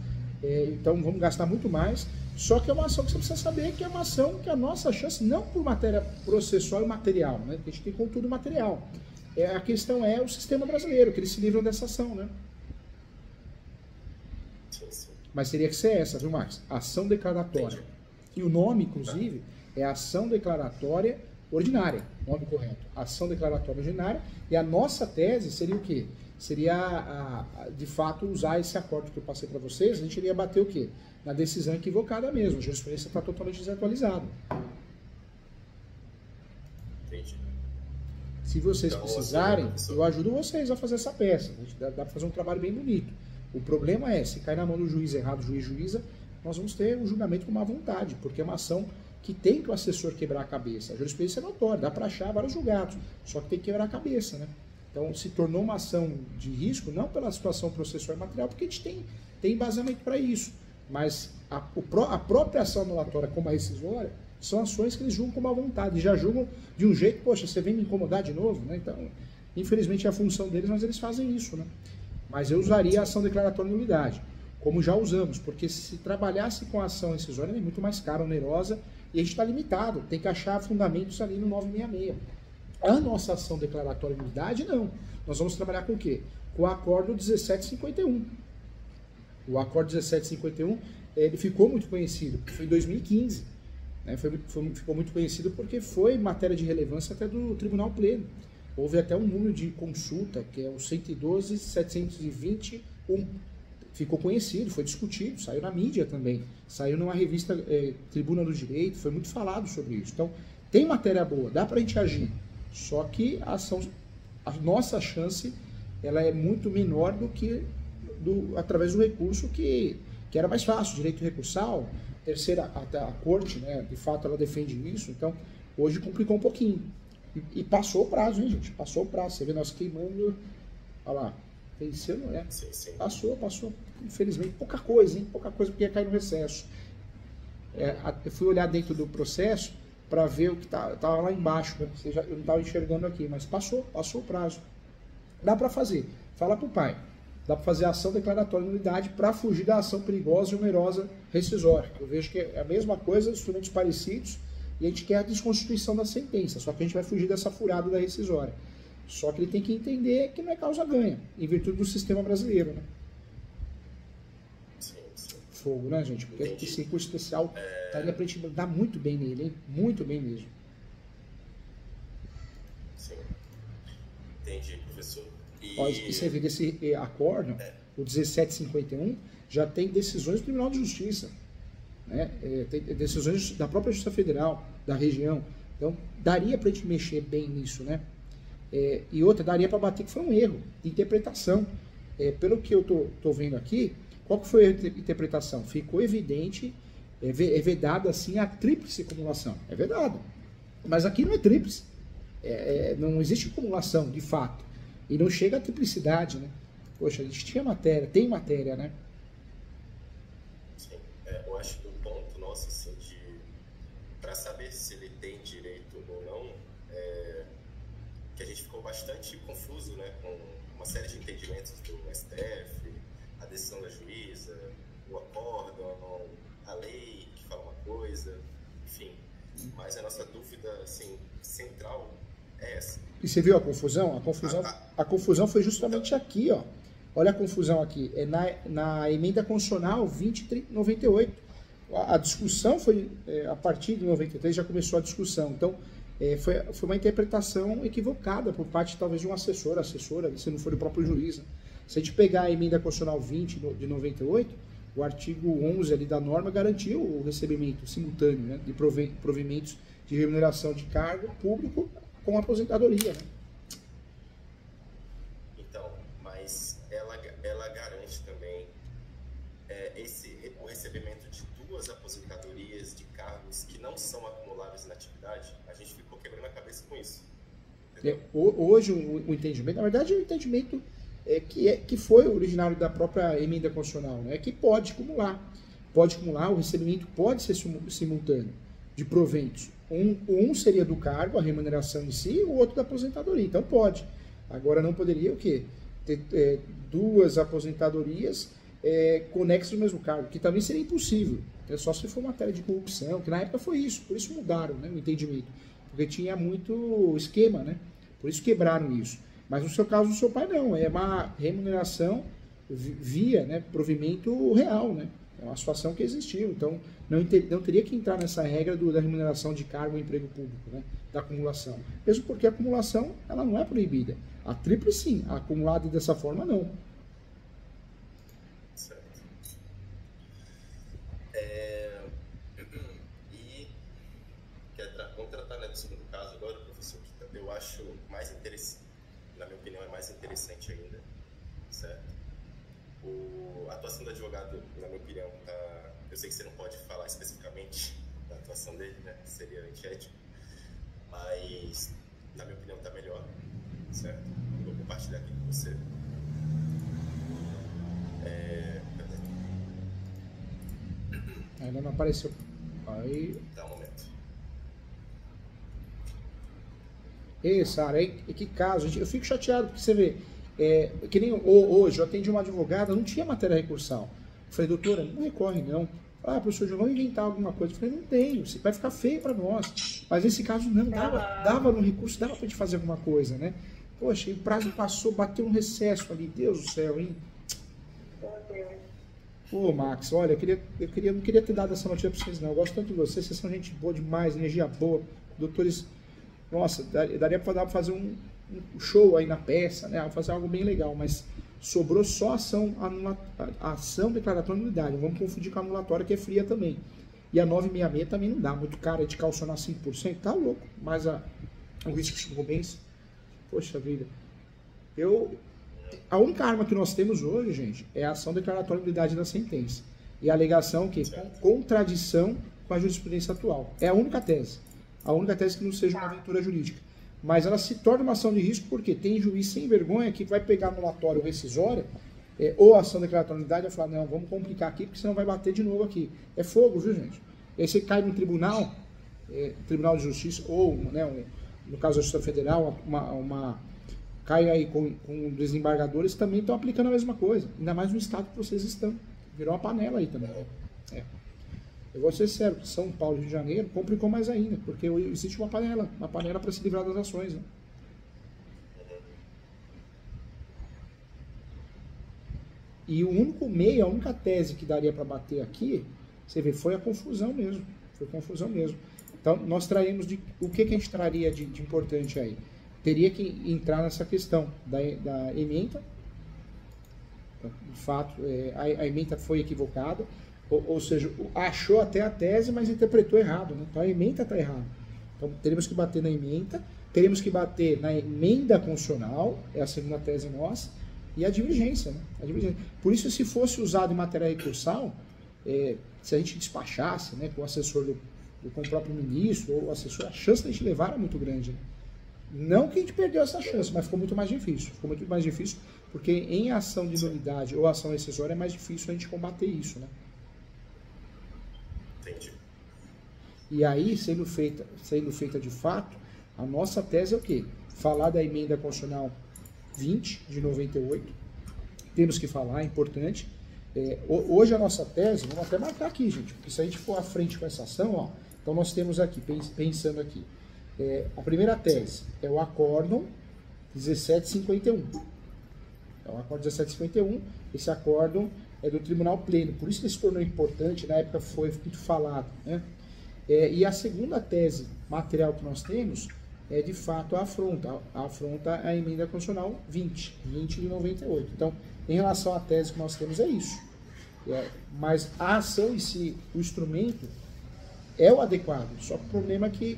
Então vamos gastar muito mais. Só que é uma ação que você precisa saber que é uma ação que a nossa chance, não por matéria processual e material, né? A gente tem contudo material. A questão é o sistema brasileiro, que eles se livram dessa ação, né? Mas teria que ser essa, viu, Max? Ação declaratória. E o nome, inclusive, é ação declaratória ordinária. Nome correto. Ação declaratória ordinária. E a nossa tese seria o quê? Seria, de fato, usar esse acordo que eu passei para vocês. A gente iria bater o quê? Na decisão equivocada mesmo. A jurisprudência está totalmente desatualizada. Entendi. Se vocês precisarem, eu ajudo vocês a fazer essa peça. A gente dá para fazer um trabalho bem bonito. O problema é, se cair na mão do juiz errado, juiz-juíza, nós vamos ter um julgamento com má vontade, porque é uma ação que tem que o assessor quebrar a cabeça. A jurisprudência é notória, dá para achar vários julgados, só que tem que quebrar a cabeça, né? Então, se tornou uma ação de risco, não pela situação processual e material, porque a gente tem embasamento para isso. Mas a própria ação anulatória, como a rescisória, são ações que eles julgam com má vontade, já julgam de um jeito, poxa, você vem me incomodar de novo, né? Então, infelizmente é a função deles, mas eles fazem isso, né? Mas eu usaria a ação declaratória de nulidade, como já usamos, porque se trabalhasse com a ação rescisória é muito mais cara, onerosa, e a gente está limitado, tem que achar fundamentos ali no 966. A nossa ação declaratória de nulidade, não. Nós vamos trabalhar com o quê? Com o acordo 1751. O acordo 1751, ele ficou muito conhecido, porque foi em 2015. Né? Ficou muito conhecido porque foi matéria de relevância até do Tribunal Pleno. Houve até um número de consulta, que é o 112.721. Ficou conhecido, foi discutido, saiu na mídia também, saiu numa revista Tribuna do Direito, foi muito falado sobre isso. Então, tem matéria boa, dá para a gente agir, só que a nossa chance ela é muito menor do que através do recurso que era mais fácil, direito recursal, até a corte, né, de fato ela defende isso, então hoje complicou um pouquinho. E passou o prazo, hein, gente? Passou o prazo, você vê nós queimando, olha lá. Venceu, não é? Sim. Passou. Infelizmente, pouca coisa, hein? Pouca coisa porque ia cair no recesso. Eu fui olhar dentro do processo para ver o que estava lá embaixo. Né? Eu não estava enxergando aqui, mas passou o prazo. Dá para fazer. Fala para o pai. Dá para fazer a ação declaratória de nulidade para fugir da ação perigosa e onerosa rescisória. Eu vejo que é a mesma coisa, instrumentos parecidos, e a gente quer a desconstituição da sentença, só que a gente vai fugir dessa furada da rescisória. Só que ele tem que entender que não é causa-ganha, em virtude do sistema brasileiro, né? Sim. Fogo, né, gente? Porque esse recurso especial estaria para a gente mandar muito bem nele, hein? Muito bem mesmo. Sim. Entendi, professor. E você vê desse acordo, o 1751, já tem decisões do Tribunal de Justiça, né? Tem decisões da própria Justiça Federal, da região. Então, daria para a gente mexer bem nisso, né? E outra, daria para bater que foi um erro de interpretação. Pelo que eu tô vendo aqui, qual que foi a interpretação? Ficou evidente, é vedada assim a tríplice acumulação. É vedado. Mas aqui não é tríplice. Não existe acumulação, de fato. E não chega a triplicidade, né? Poxa, a gente tinha matéria, tem matéria, né? Sim, eu acho que o ponto nosso, assim, para saber se ele tem direito ou não, que a gente ficou bastante confuso, né, com uma série de entendimentos do STF, a decisão da juíza, o acórdão, a lei que fala uma coisa, enfim. Mas a nossa dúvida, assim, central é essa. E você viu a confusão? A confusão foi justamente aqui, ó. Olha a confusão aqui. É na emenda constitucional 2098. A discussão foi, a partir de 93 já começou a discussão. Então, foi uma interpretação equivocada por parte, talvez, de um assessora, se não for o próprio juiz. Né? Se a gente pegar a emenda constitucional 20 de 98, o artigo 11 ali da norma garantiu o recebimento simultâneo, né, de provimentos de remuneração de cargo público com aposentadoria. Né? Então, mas ela garante também o recebimento de 2 aposentadorias de cargos que não são acumuláveis na atividade. A gente ficou quebrando a cabeça com isso. Hoje o entendimento, na verdade, o entendimento que foi originário da própria emenda constitucional, né, que pode acumular, o recebimento pode ser simultâneo de proventos. Um seria do cargo, a remuneração em si, o outro da aposentadoria. Então pode. Agora não poderia o quê? Ter 2 aposentadorias conexas no mesmo cargo, que também seria impossível. Só se for matéria de corrupção, que na época foi isso, por isso mudaram, né, o entendimento. Porque tinha muito esquema, né? Por isso quebraram isso. Mas no seu caso do seu pai não, é uma remuneração via, né, provimento real, né? É uma situação que existiu, então não teria que entrar nessa regra da remuneração de cargo em emprego público, né, da acumulação. Mesmo porque a acumulação ela não é proibida. A tríplice sim, a acumulada dessa forma não. Certo. Vamos tratar, né, do segundo caso agora, professor. Eu acho mais interessante, na minha opinião, é mais interessante ainda, certo? A atuação do advogado, na minha opinião, eu sei que você não pode falar especificamente da atuação dele, né? Seria antiético, mas, na minha opinião, está melhor, certo? Eu vou compartilhar aqui com você. Ainda não apareceu. Aí... Dá um momento. Sara, que caso, eu fico chateado porque você vê, que nem hoje eu atendi uma advogada, não tinha matéria recursal. Eu falei, doutora, não recorre não. Professor, vamos inventar alguma coisa. Eu falei, não tenho, vai ficar feio para nós. Mas nesse caso não, dava no recurso, dava para gente fazer alguma coisa, né? Poxa, e o prazo passou, bateu um recesso ali, Deus do céu, hein? Pô, Max, olha, eu não queria ter dado essa notícia para vocês não, eu gosto tanto de vocês são gente boa demais, energia boa, doutores. Nossa, daria para fazer um show aí na peça, né? Fazer algo bem legal, mas sobrou só a ação declaratória de nulidade. Não vamos confundir com a anulatória, que é fria também. E a 966 também não dá, muito cara de calcionar 5%, tá louco. Mas o risco de Rubens, poxa vida. A única arma que nós temos hoje, gente, é a ação declaratória de nulidade da sentença. E a alegação que contradição com a jurisprudência atual. É a única tese. A única tese que não seja uma aventura jurídica. Mas ela se torna uma ação de risco porque tem juiz sem vergonha que vai pegar anulatório rescisório ou ação declaratória de nulidade e falar, não, vamos complicar aqui porque senão vai bater de novo aqui. É fogo, viu, gente? E aí você cai no tribunal, Tribunal de Justiça, ou, né, no caso da Justiça Federal, cai aí com desembargadores, também estão aplicando a mesma coisa. Ainda mais no estado que vocês estão. Virou uma panela aí também. Eu vou ser sério, São Paulo e Rio de Janeiro complicou mais ainda, porque existe uma panela para se livrar das ações. Né? E o único meio, a única tese que daria para bater aqui, você vê, foi a confusão mesmo. Então, nós traríamos o que a gente traria de importante aí? Teria que entrar nessa questão da ementa. De fato, a ementa foi equivocada. Ou seja, achou até a tese, mas interpretou errado. Né? Então a ementa está errada. Então teríamos que bater na ementa teremos que bater na emenda constitucional, é a segunda tese nossa, e a divergência, né? A divergência. Por isso, se fosse usado em matéria recursal, se a gente despachasse, né, com o assessor com o próprio ministro ou o assessor, a chance de a gente levar era muito grande. Né? Não que a gente perdeu essa chance, mas ficou muito mais difícil. Ficou muito mais difícil porque em ação de nulidade ou ação rescisória é mais difícil a gente combater isso, né? Entendi. E aí, sendo feita de fato, a nossa tese é o quê? Falar da emenda constitucional 20 de 98. Temos que falar, é importante. Hoje a nossa tese, vamos até marcar aqui, gente, porque se a gente for à frente com essa ação, ó, então nós temos aqui, pensando aqui, a primeira tese é o acórdão 1751. É o acórdão 1751, esse acórdão é do Tribunal Pleno, por isso que ele se tornou importante, na época foi muito falado, né? E a segunda tese material que nós temos é de fato a afronta a emenda constitucional 20 de 98. Então, em relação à tese que nós temos é isso. Mas a ação em si, o instrumento, é o adequado. Só que o problema é que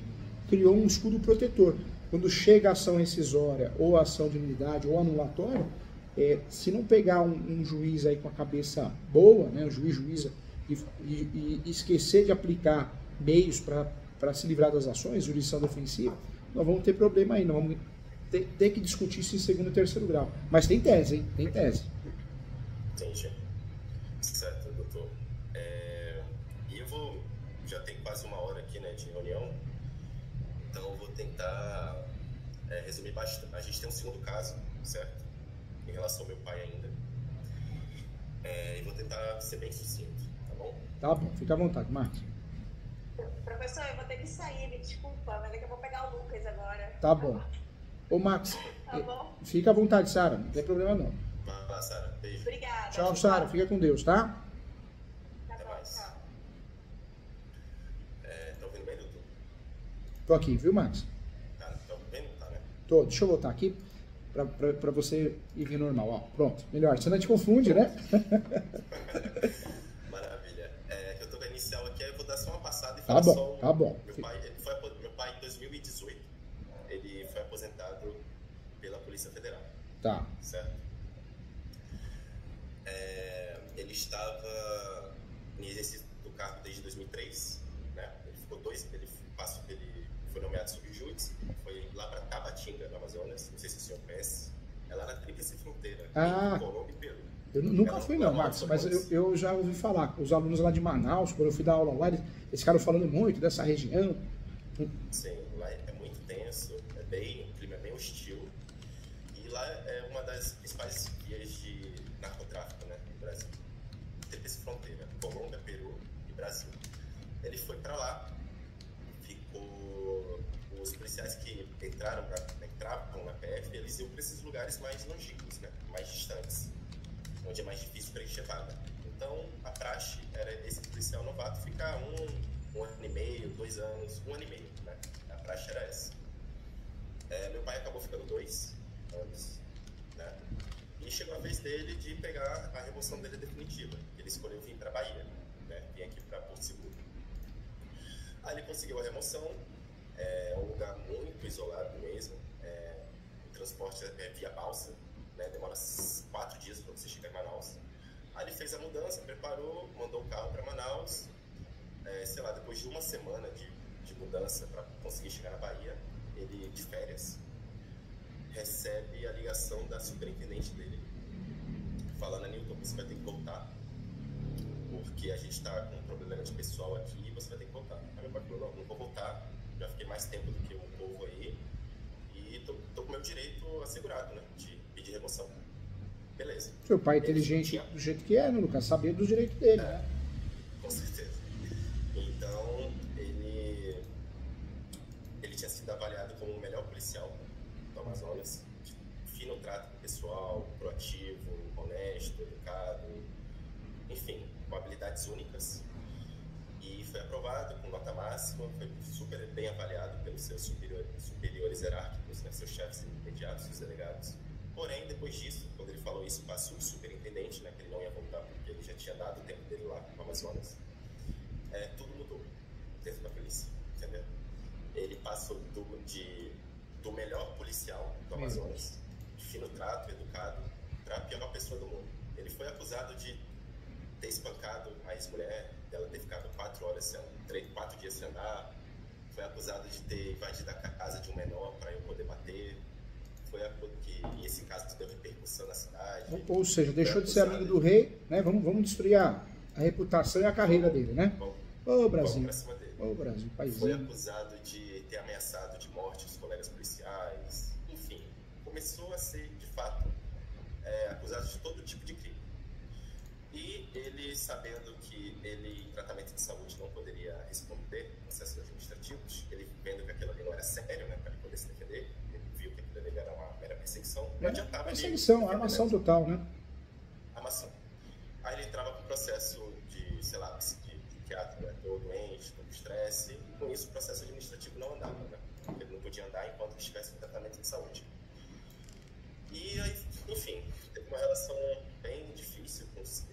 criou um escudo protetor. Quando chega a ação rescisória, ou a ação de nulidade, ou anulatória, se não pegar um juiz aí com a cabeça boa, né, um juíza, e esquecer de aplicar meios para se livrar das ações, jurisdição defensiva, nós vamos ter problema aí, nós vamos ter que discutir isso em segundo e terceiro grau. Mas tem tese, hein? Tem tese. Entendi. Certo, doutor. E já tem quase uma hora aqui, né, de reunião, então eu vou tentar resumir bastante. A gente tem um segundo caso, certo? Em relação ao meu pai ainda. E vou tentar ser bem sucinto, tá bom? Tá bom, fica à vontade, Marcos. Professor, eu vou ter que sair, me desculpa, mas é que eu vou pegar o Lucas agora. Tá bom. Ô, Max, Tá bom. Fica à vontade, Sara, não tem problema não. Vai lá, Sara. Beijo. Obrigada. Tchau, Sara, fica com Deus, tá? Tá Até bom, mais. tchau. Tá ouvindo bem, doutor? Tô aqui, viu, Max? Tá ouvindo? Tá, né? Tô, deixa eu voltar aqui pra você ir ver normal, ó. Pronto, melhor, você não te confunde, né? Maravilha. Eu tô com a inicial aqui, aí eu vou dar só uma passada e Tá falar bom, só. tá bom. Meu pai, em 2018, ele foi aposentado pela Polícia Federal, Tá. certo? Ele estava em exercício do cargo desde 2003, né? Ele foi nomeado subjúdice, foi lá para Tabatinga, no Amazonas, não sei se o senhor conhece. É lá na tríplice fronteira, entre Colômbia e Peru. Eu nunca fui não, Max, mas eu já ouvi falar. Os alunos lá de Manaus, quando eu fui dar aula lá, eles ficaram falando muito dessa região. Sim, lá é muito tenso, o clima é bem hostil. E lá é uma das principais vias de narcotráfico, né, no Brasil. Tríplice fronteira, Colômbia, Peru e Brasil. Ele foi para lá, os policiais que entravam na PF, eles iam para esses lugares mais longínquos, né, mais distantes, onde é mais difícil para eles chegar. Né? Então, a praxe era esse policial novato ficar um ano e meio, 2 anos, 1 ano e meio, né? A praxe era essa. Meu pai acabou ficando 2 anos, né? E chegou a vez dele de pegar a remoção dele definitiva. Ele escolheu vir para Bahia, né? Vir aqui para Porto Seguro. Aí ele conseguiu a remoção, é um lugar muito isolado mesmo, o transporte é via balsa, né? Demora 4 dias para você chegar em Manaus. Aí ele fez a mudança, preparou, mandou o carro para Manaus, depois de 1 semana de mudança para conseguir chegar na Bahia, ele, de férias, recebe a ligação da superintendente dele, falando: Nilton, você vai ter que voltar, porque a gente está com um problema de pessoal aqui e você vai ter que voltar. Aí meu pai falou: não vou voltar, já fiquei mais tempo do que o povo aí e tô com o meu direito assegurado, né, de pedir remoção. Beleza. Seu pai é inteligente do jeito que é, né, Lucas? Saber dos direitos dele. Com certeza. Então, ele tinha sido avaliado como o melhor policial do Amazonas, de fino trato com o pessoal, proativo, honesto, educado, enfim, com habilidades únicas. E foi aprovado com nota máxima, foi super bem avaliado pelos seus superiores hierárquicos, né, seus chefes imediatos, os delegados. Porém, depois disso, quando ele falou isso para o superintendente, né, que ele não ia voltar porque ele já tinha dado o tempo dele lá no Amazonas, tudo mudou dentro da polícia, entendeu? Ele passou de do melhor policial do Amazonas, de fino trato, educado, para a pior pessoa do mundo. Ele foi acusado de ter espancado a ex-mulher, dela ter ficado 4 dias sem andar, foi acusado de ter invadido a casa de um menor para eu poder bater, e esse caso deu repercussão na cidade. Ou seja, deixou de ser amigo do rei, né? Vamos destruir a reputação e a carreira dele, né? Ô Brasil, ô Brasil, país. Foi acusado de ter ameaçado de morte os colegas policiais, enfim, começou a ser, de fato, acusado de todo tipo de crime. E ele, sabendo que ele, em tratamento de saúde, não poderia responder processos administrativos, ele vendo que aquilo ali não era sério, né, para ele poder se defender, ele viu que aquilo ali era uma mera perseguição, não adiantava perseguição, armação total, né? Armação. Aí ele entrava com o processo de, sei lá, psiquiatra, né, todo doente, todo estresse, e com isso o processo administrativo não andava, né? Ele não podia andar enquanto estivesse em tratamento de saúde. E aí, enfim, teve uma relação bem difícil com esse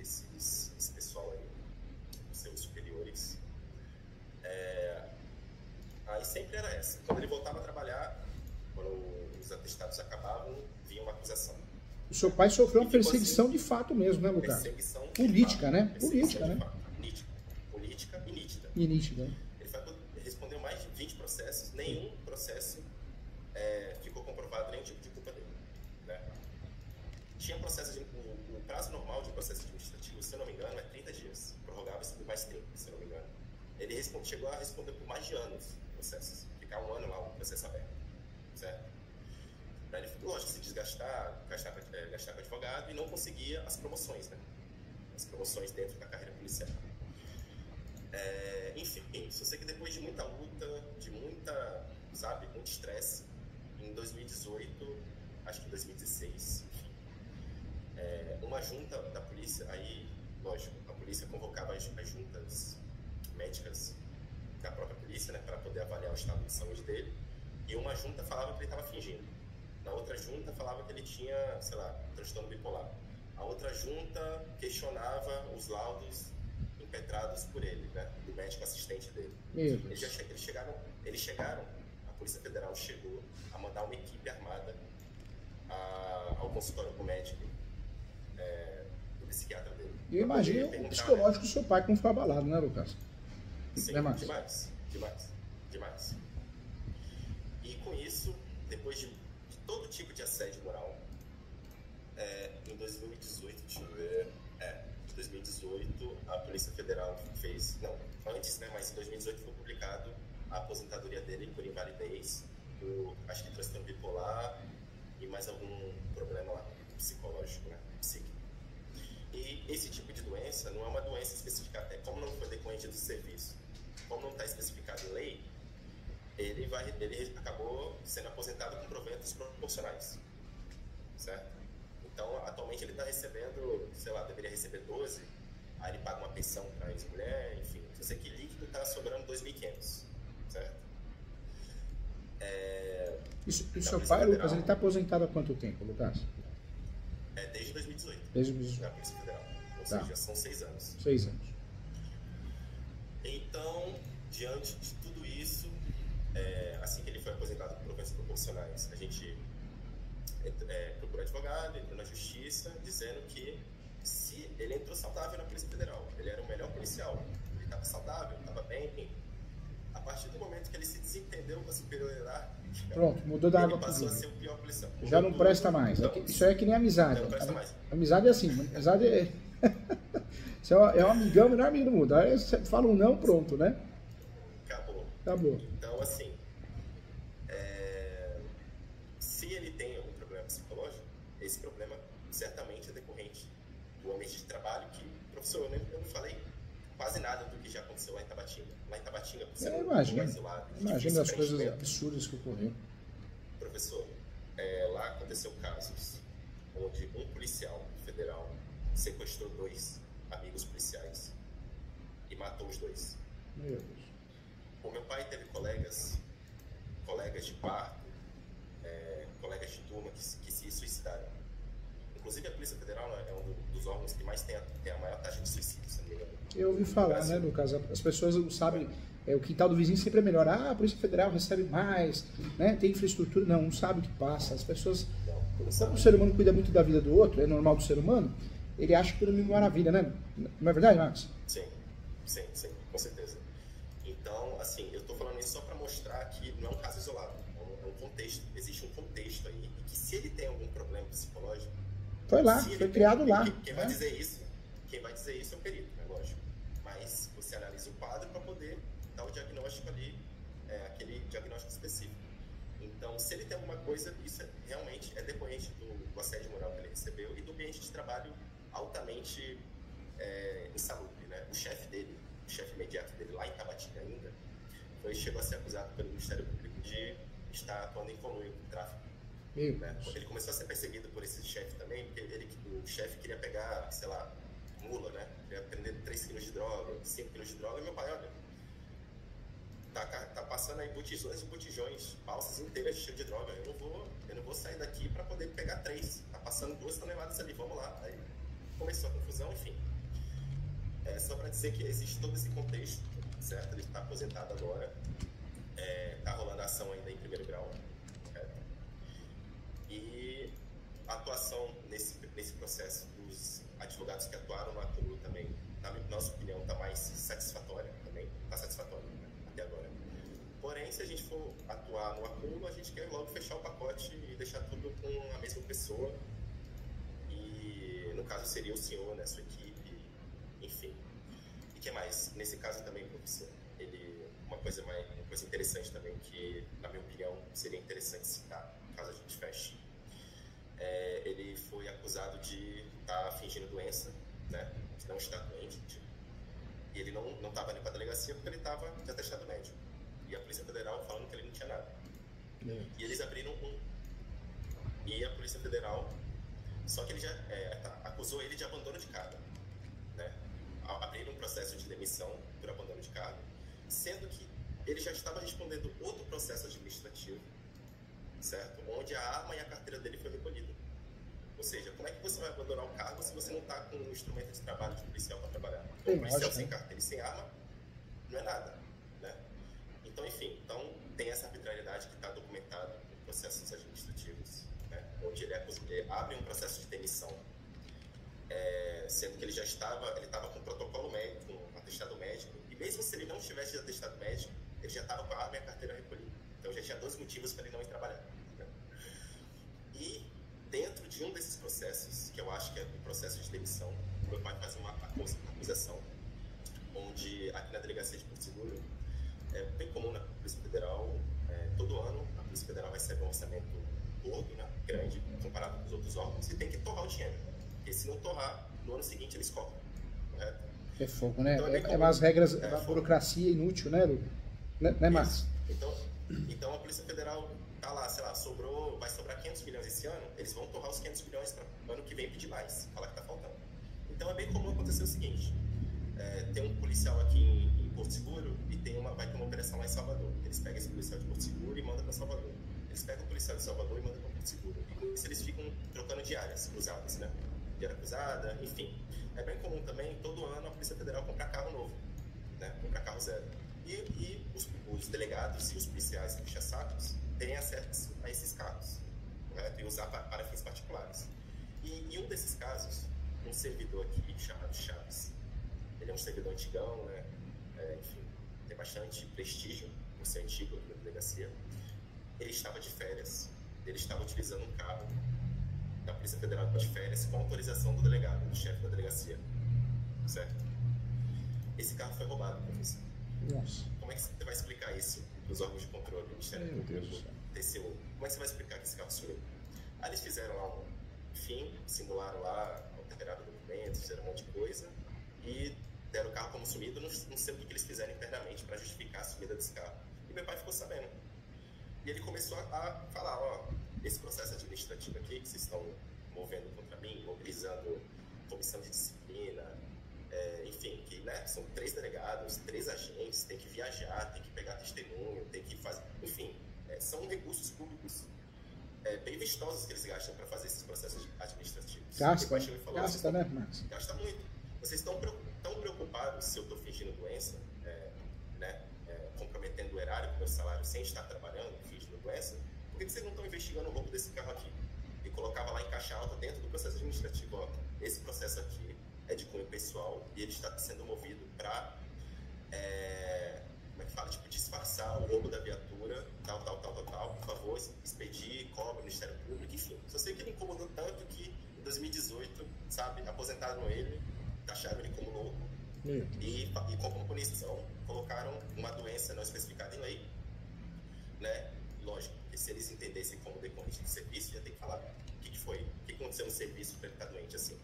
pessoal aí, os seus superiores. Aí sempre era essa. Quando ele voltava a trabalhar, quando os atestados acabavam, vinha uma acusação. O seu pai sofreu uma perseguição de fato mesmo, né, Lucas? Perseguição política, né? Política, né? Política e nítida. E nítida. Ele respondeu mais de 20 processos, nenhum processo ficou comprovado nenhum tipo de culpa dele. Né? Tinha processo o prazo normal de processo administrativo, se eu não me engano, é 30 dias. Prorrogável por mais 30, se eu não me engano. Ele chegou a responder por mais de anos processos. Ficar um ano lá, o processo aberto. Certo? Daí ele, lógico, se desgastar, gastar com advogado e não conseguia as promoções, né? As promoções dentro da carreira policial. Enfim, só sei que depois de muita luta, de muito estresse, em 2018, acho que em 2016, enfim, uma junta da polícia, aí, lógico, a polícia convocava as juntas médicas da própria polícia, né, para poder avaliar o estado de saúde dele, e uma junta falava que ele estava fingindo. Na outra junta falava que ele tinha, sei lá, transtorno bipolar. A outra junta questionava os laudos impetrados por ele, né, do médico assistente dele. Eles chegaram, a Polícia Federal chegou a mandar uma equipe armada ao consultório do médico, do psiquiatra dele. Eu imagino o psicológico do seu pai como foi abalado, né, Lucas? Sim, demais. E com isso, depois de todo tipo de assédio moral, em 2018, deixa eu ver, em 2018 a Polícia Federal fez, não, antes, né, mas em 2018 foi publicado a aposentadoria dele por invalidez, por, acho que transtorno bipolar e mais algum problema lá, psicológico, né, psíquico. E esse tipo de doença não é uma doença especificada, como não foi decorrente do serviço, como não está especificado em lei, ele acabou sendo aposentado com proventos proporcionais, certo? Então, atualmente ele está recebendo, sei lá, deveria receber 12, aí ele paga uma pensão para a ex-mulher, enfim. Eu sei que líquido está sobrando 2.500, certo? E o seu pai, Federal, Lucas, ele está aposentado há quanto tempo, Lucas? Desde 2018. Desde 2018. Na Polícia Federal. Ou seja, são 6 anos. 6 anos. Então, diante de tudo isso, assim que ele foi aposentado por proventos proporcionais, a gente procurou advogado, entrou na justiça, dizendo que se ele entrou saudável na Polícia Federal, ele era o melhor policial, ele estava saudável, estava bem. A partir do momento que ele se desentendeu com a superioridade, pronto, mudou da água para o passou a ser o pior policial. Já não presta mais. Isso aí é que nem amizade. Não presta mais. Amizade é assim, amizade é... Você é um amigão, o melhor amigo do mundo. Aí você fala um não, pronto, né? Acabou. Então, assim, se ele tem algum problema psicológico, esse problema certamente é decorrente do ambiente de trabalho que, professor, eu não falei quase nada do que já aconteceu lá em Tabatinga. Lá em Tabatinga, por ser imagino as coisas preenchimento. absurdas que ocorreram. Professor, lá aconteceu casos onde um policial federal sequestrou 2 amigos policiais e matou os 2. Meu Deus. O meu pai teve colegas de quarto, colegas de turma que se suicidaram. Inclusive a Polícia Federal é um dos órgãos que mais tem a maior taxa de suicídio, se não me engano. Eu ouvi falar, né, Lucas? As pessoas não sabem o quintal do vizinho sempre é melhor. Ah, a Polícia Federal recebe mais, né? Tem infraestrutura. Não sabe o que passa. As pessoas, como o ser humano cuida muito da vida do outro, é normal do ser humano, ele acha que tudo é uma maravilha, né? Não é verdade, Marcos? Sim, com certeza. Então, assim, eu estou falando isso só para mostrar que não é um caso isolado, é um contexto. Existe um contexto aí, e que se ele tem algum problema psicológico... Foi lá, foi criado lá. Quem vai dizer isso é o perito, né, lógico. Mas você analisa o quadro para poder dar o diagnóstico ali, aquele diagnóstico específico. Então, se ele tem alguma coisa, isso realmente é decorrente do assédio moral que ele recebeu e do ambiente de trabalho altamente insalubre, né? O chefe dele, o chefe imediato dele lá em Tabatinga ainda, chegou a ser acusado pelo Ministério Público de estar atuando em conluio com o tráfico. Né? Ele começou a ser perseguido por esse chefe também, porque o chefe queria pegar, sei lá, mula, né? Queria prender 3 quilos de droga, 5 quilos de droga, e meu pai, olha, tá passando aí botijões e botijões, balsas inteiras cheias de droga, eu não vou sair daqui para poder pegar 3, tá passando 2 toneladas ali, vamos lá. Aí começou a confusão, enfim. Só para dizer que existe todo esse contexto, certo? Ele está aposentado agora, está rolando a ação ainda em primeiro grau, correto? E a atuação nesse processo dos advogados que atuaram no acúmulo também, na nossa opinião, está mais satisfatória também, está satisfatória, né? Até agora. Porém, se a gente for atuar no acúmulo, a gente quer logo fechar o pacote e deixar tudo com a mesma pessoa, e no caso seria o senhor, né, sua equipe, enfim. E o que mais? Nesse caso também, professor, uma coisa interessante também, que na minha opinião seria interessante citar, caso a gente feche. Ele foi acusado de estar fingindo doença, né, de não estar doente, e ele não estava ali para a delegacia porque ele estava de atestado médico, e a Polícia Federal falando que ele não tinha nada. E eles abriram e a Polícia Federal, só que ele já acusou ele de abandono de cargo, né? Abriram um processo de demissão por abandono de cargo, sendo que ele já estava respondendo outro processo administrativo, certo? Onde a arma e a carteira dele foi recolhida. Ou seja, como é que você vai abandonar o cargo se você não está com um instrumento de trabalho de policial para trabalhar? Um policial sem carteira e sem arma não é nada, né? Então, enfim, tem essa arbitrariedade que está documentada em processos administrativos, né? Onde ele abre um processo de demissão, sendo que ele estava com protocolo médico, com atestado médico, e mesmo se ele não tivesse de atestado médico, ele já estava com a arma e a carteira recolhida. Então já tinha 2 motivos para ele não ir trabalhar, né? E dentro de um desses processos, que eu acho que é o processo de demissão, o meu pai faz uma acusação, onde aqui na delegacia de Porto Seguro, é bem comum na Polícia Federal, todo ano a Polícia Federal recebe um orçamento gordo, né, grande, comparado com os outros órgãos, e tem que torrar o dinheiro. Porque se não torrar, no ano seguinte eles cobram, correto? É fogo, né? Então, umas regras, uma burocracia inútil, né, né, Márcio? Então a Polícia Federal tá lá, sei lá, vai sobrar 500 milhões esse ano, eles vão torrar os 500 milhões para o ano que vem pedir mais, falar que tá faltando. Então é bem comum acontecer o seguinte, tem um policial aqui em Porto Seguro e vai ter uma operação lá em Salvador. Eles pegam esse policial de Porto Seguro e mandam para Salvador. Eles pegam o policial de Salvador e mandam para Porto Seguro. E com isso eles ficam trocando diárias cruzadas, né? Diária cruzada, enfim. É bem comum também, todo ano a Polícia Federal comprar carro novo, né? Comprar carro zero. E os delegados e os policiais puxa-sacos terem acesso a esses carros, correto? E usar para fins particulares. E em um desses casos, um servidor aqui chamado Chaves, ele é um servidor antigão, né? Enfim, tem bastante prestígio por ser antigo aqui na delegacia. Ele estava de férias, ele estava utilizando um carro da Polícia Federal de férias com autorização do delegado, do chefe da delegacia, certo? Esse carro foi roubado, professor. Nossa. Como é que você vai explicar isso para os órgãos de controle, Ministério Público, TCU? Como é que você vai explicar que esse carro sumiu? Aí eles fizeram lá simularam lá, alteraram documentos, fizeram um monte de coisa e deram o carro como sumido. Não sei o que eles fizeram internamente para justificar a sumida desse carro. E meu pai ficou sabendo. E ele começou a falar, esse processo administrativo aqui que vocês estão movendo contra mim, mobilizando comissão de disciplina, enfim, que, né, são 3 delegados, 3 agentes, tem que viajar, tem que pegar testemunho, tem que fazer, enfim, são recursos públicos bem vistosos que eles gastam para fazer esses processos administrativos. Gasta, né, Marcos? Gasta muito. Vocês estão preocupados se eu estou fingindo doença, né, do erário com o meu salário sem estar trabalhando, fingindo doença, por que vocês não estão investigando o roubo desse carro aqui? E colocava lá em caixa alta dentro do processo administrativo. Ó, esse processo aqui é de cunho pessoal e ele está sendo movido para, como é que fala, tipo, disfarçar o roubo da viatura, tal, por favor, expedir, cobra, Ministério Público, enfim. Só sei que ele incomodou tanto que em 2018, sabe, aposentaram ele, taxaram ele como louco e como punição colocaram uma doença não especificada em lei, né? Lógico, porque se eles entendessem como decorrente do serviço, ia ter que falar o que foi, o que aconteceu no serviço para ele estar doente assim.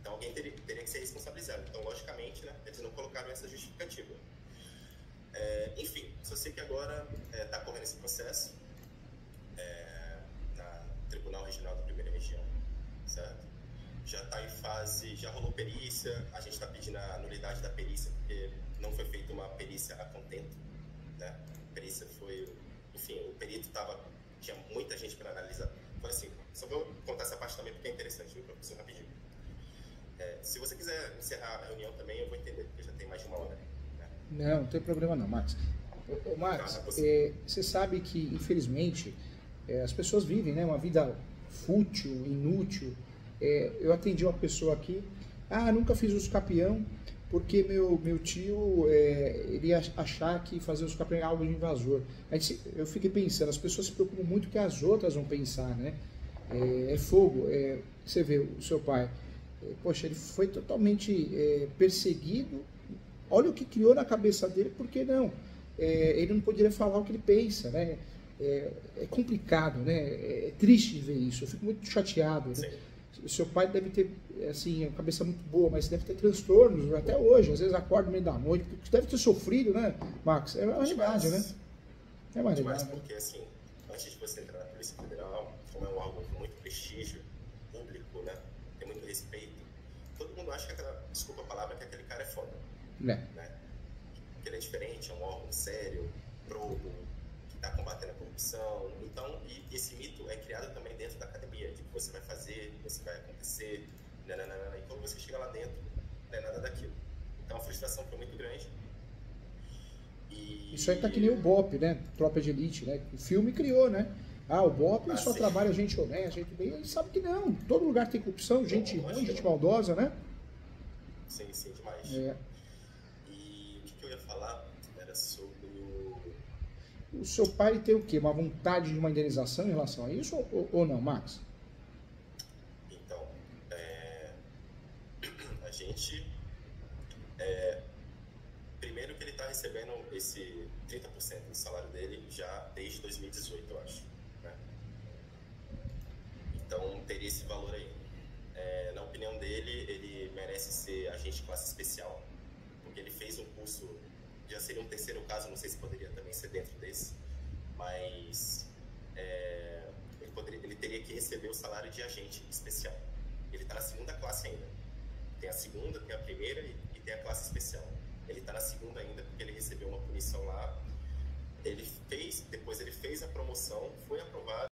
Então alguém teria que ser responsabilizado. Então, logicamente, né, eles não colocaram essa justificativa. Enfim, só sei que agora está correndo esse processo na Tribunal Regional da Primeira Região, certo? Já está em fase, já rolou perícia, a gente está pedindo a nulidade da perícia, porque não foi feita uma perícia a contento, né? A perícia foi, enfim, o perito tinha muita gente para analisar. Foi assim, só vou contar essa parte também porque é interessante, viu, professor, rapidinho. Se você quiser encerrar a reunião também, eu vou entender, porque já tem mais de 1 hora. Não tem problema não, Max. Max, você sabe que, infelizmente, as pessoas vivem, né, uma vida fútil, inútil. Eu atendi uma pessoa aqui, nunca fiz uso capião, porque meu tio, ele ia achar que fazer uso capião é algo de invasor. Eu fiquei pensando, as pessoas se preocupam muito que as outras vão pensar, né? É fogo, você vê, o seu pai, poxa, ele foi totalmente perseguido. Olha o que criou na cabeça dele, por que não? Ele não poderia falar o que ele pensa, né? É complicado, né? É triste de ver isso, eu fico muito chateado. Né? O seu pai deve ter, assim, uma cabeça muito boa, mas deve ter transtornos até hoje, às vezes acorda no meio da noite, porque deve ter sofrido, né, Max? É uma realidade, né? É uma realidade. Porque, assim, antes de você entrar na Polícia Federal, como é um órgão com muito prestígio público, né? Tem muito respeito, todo mundo acha que desculpa a palavra, que aquele cara é foda. Né? Que ele é diferente, é um órgão sério, probo, que está combatendo a corrupção. Então, e esse mito é criado também dentro da academia, de que você vai fazer, que você vai acontecer, nananana, e quando você chega lá dentro, não é nada daquilo. Então a frustração foi muito grande. Isso aí tá que nem o BOP, né? Tropa de Elite, né? O filme criou, né? O BOP só trabalha gente honesta, gente bem, ele sabe que não. Todo lugar tem corrupção, gente ruim, gente maldosa, né? Sim, demais. E o que eu ia falar era sobre o seu pai tem o quê? Uma vontade de uma indenização em relação a isso ou não, Max? Então, a gente... primeiro que ele está recebendo esse 30% do salário dele já desde 2018, eu acho. Né? Então, teria esse valor aí. Na opinião dele, ele merece ser agente de classe especial, porque ele fez um curso, já seria um terceiro caso, não sei se poderia também ser dentro desse, mas ele teria que receber o salário de agente especial. Ele está na segunda classe ainda. Tem a segunda, tem a primeira e tem a classe especial. Ele está na segunda ainda porque ele recebeu uma punição lá. Depois ele fez a promoção, foi aprovado.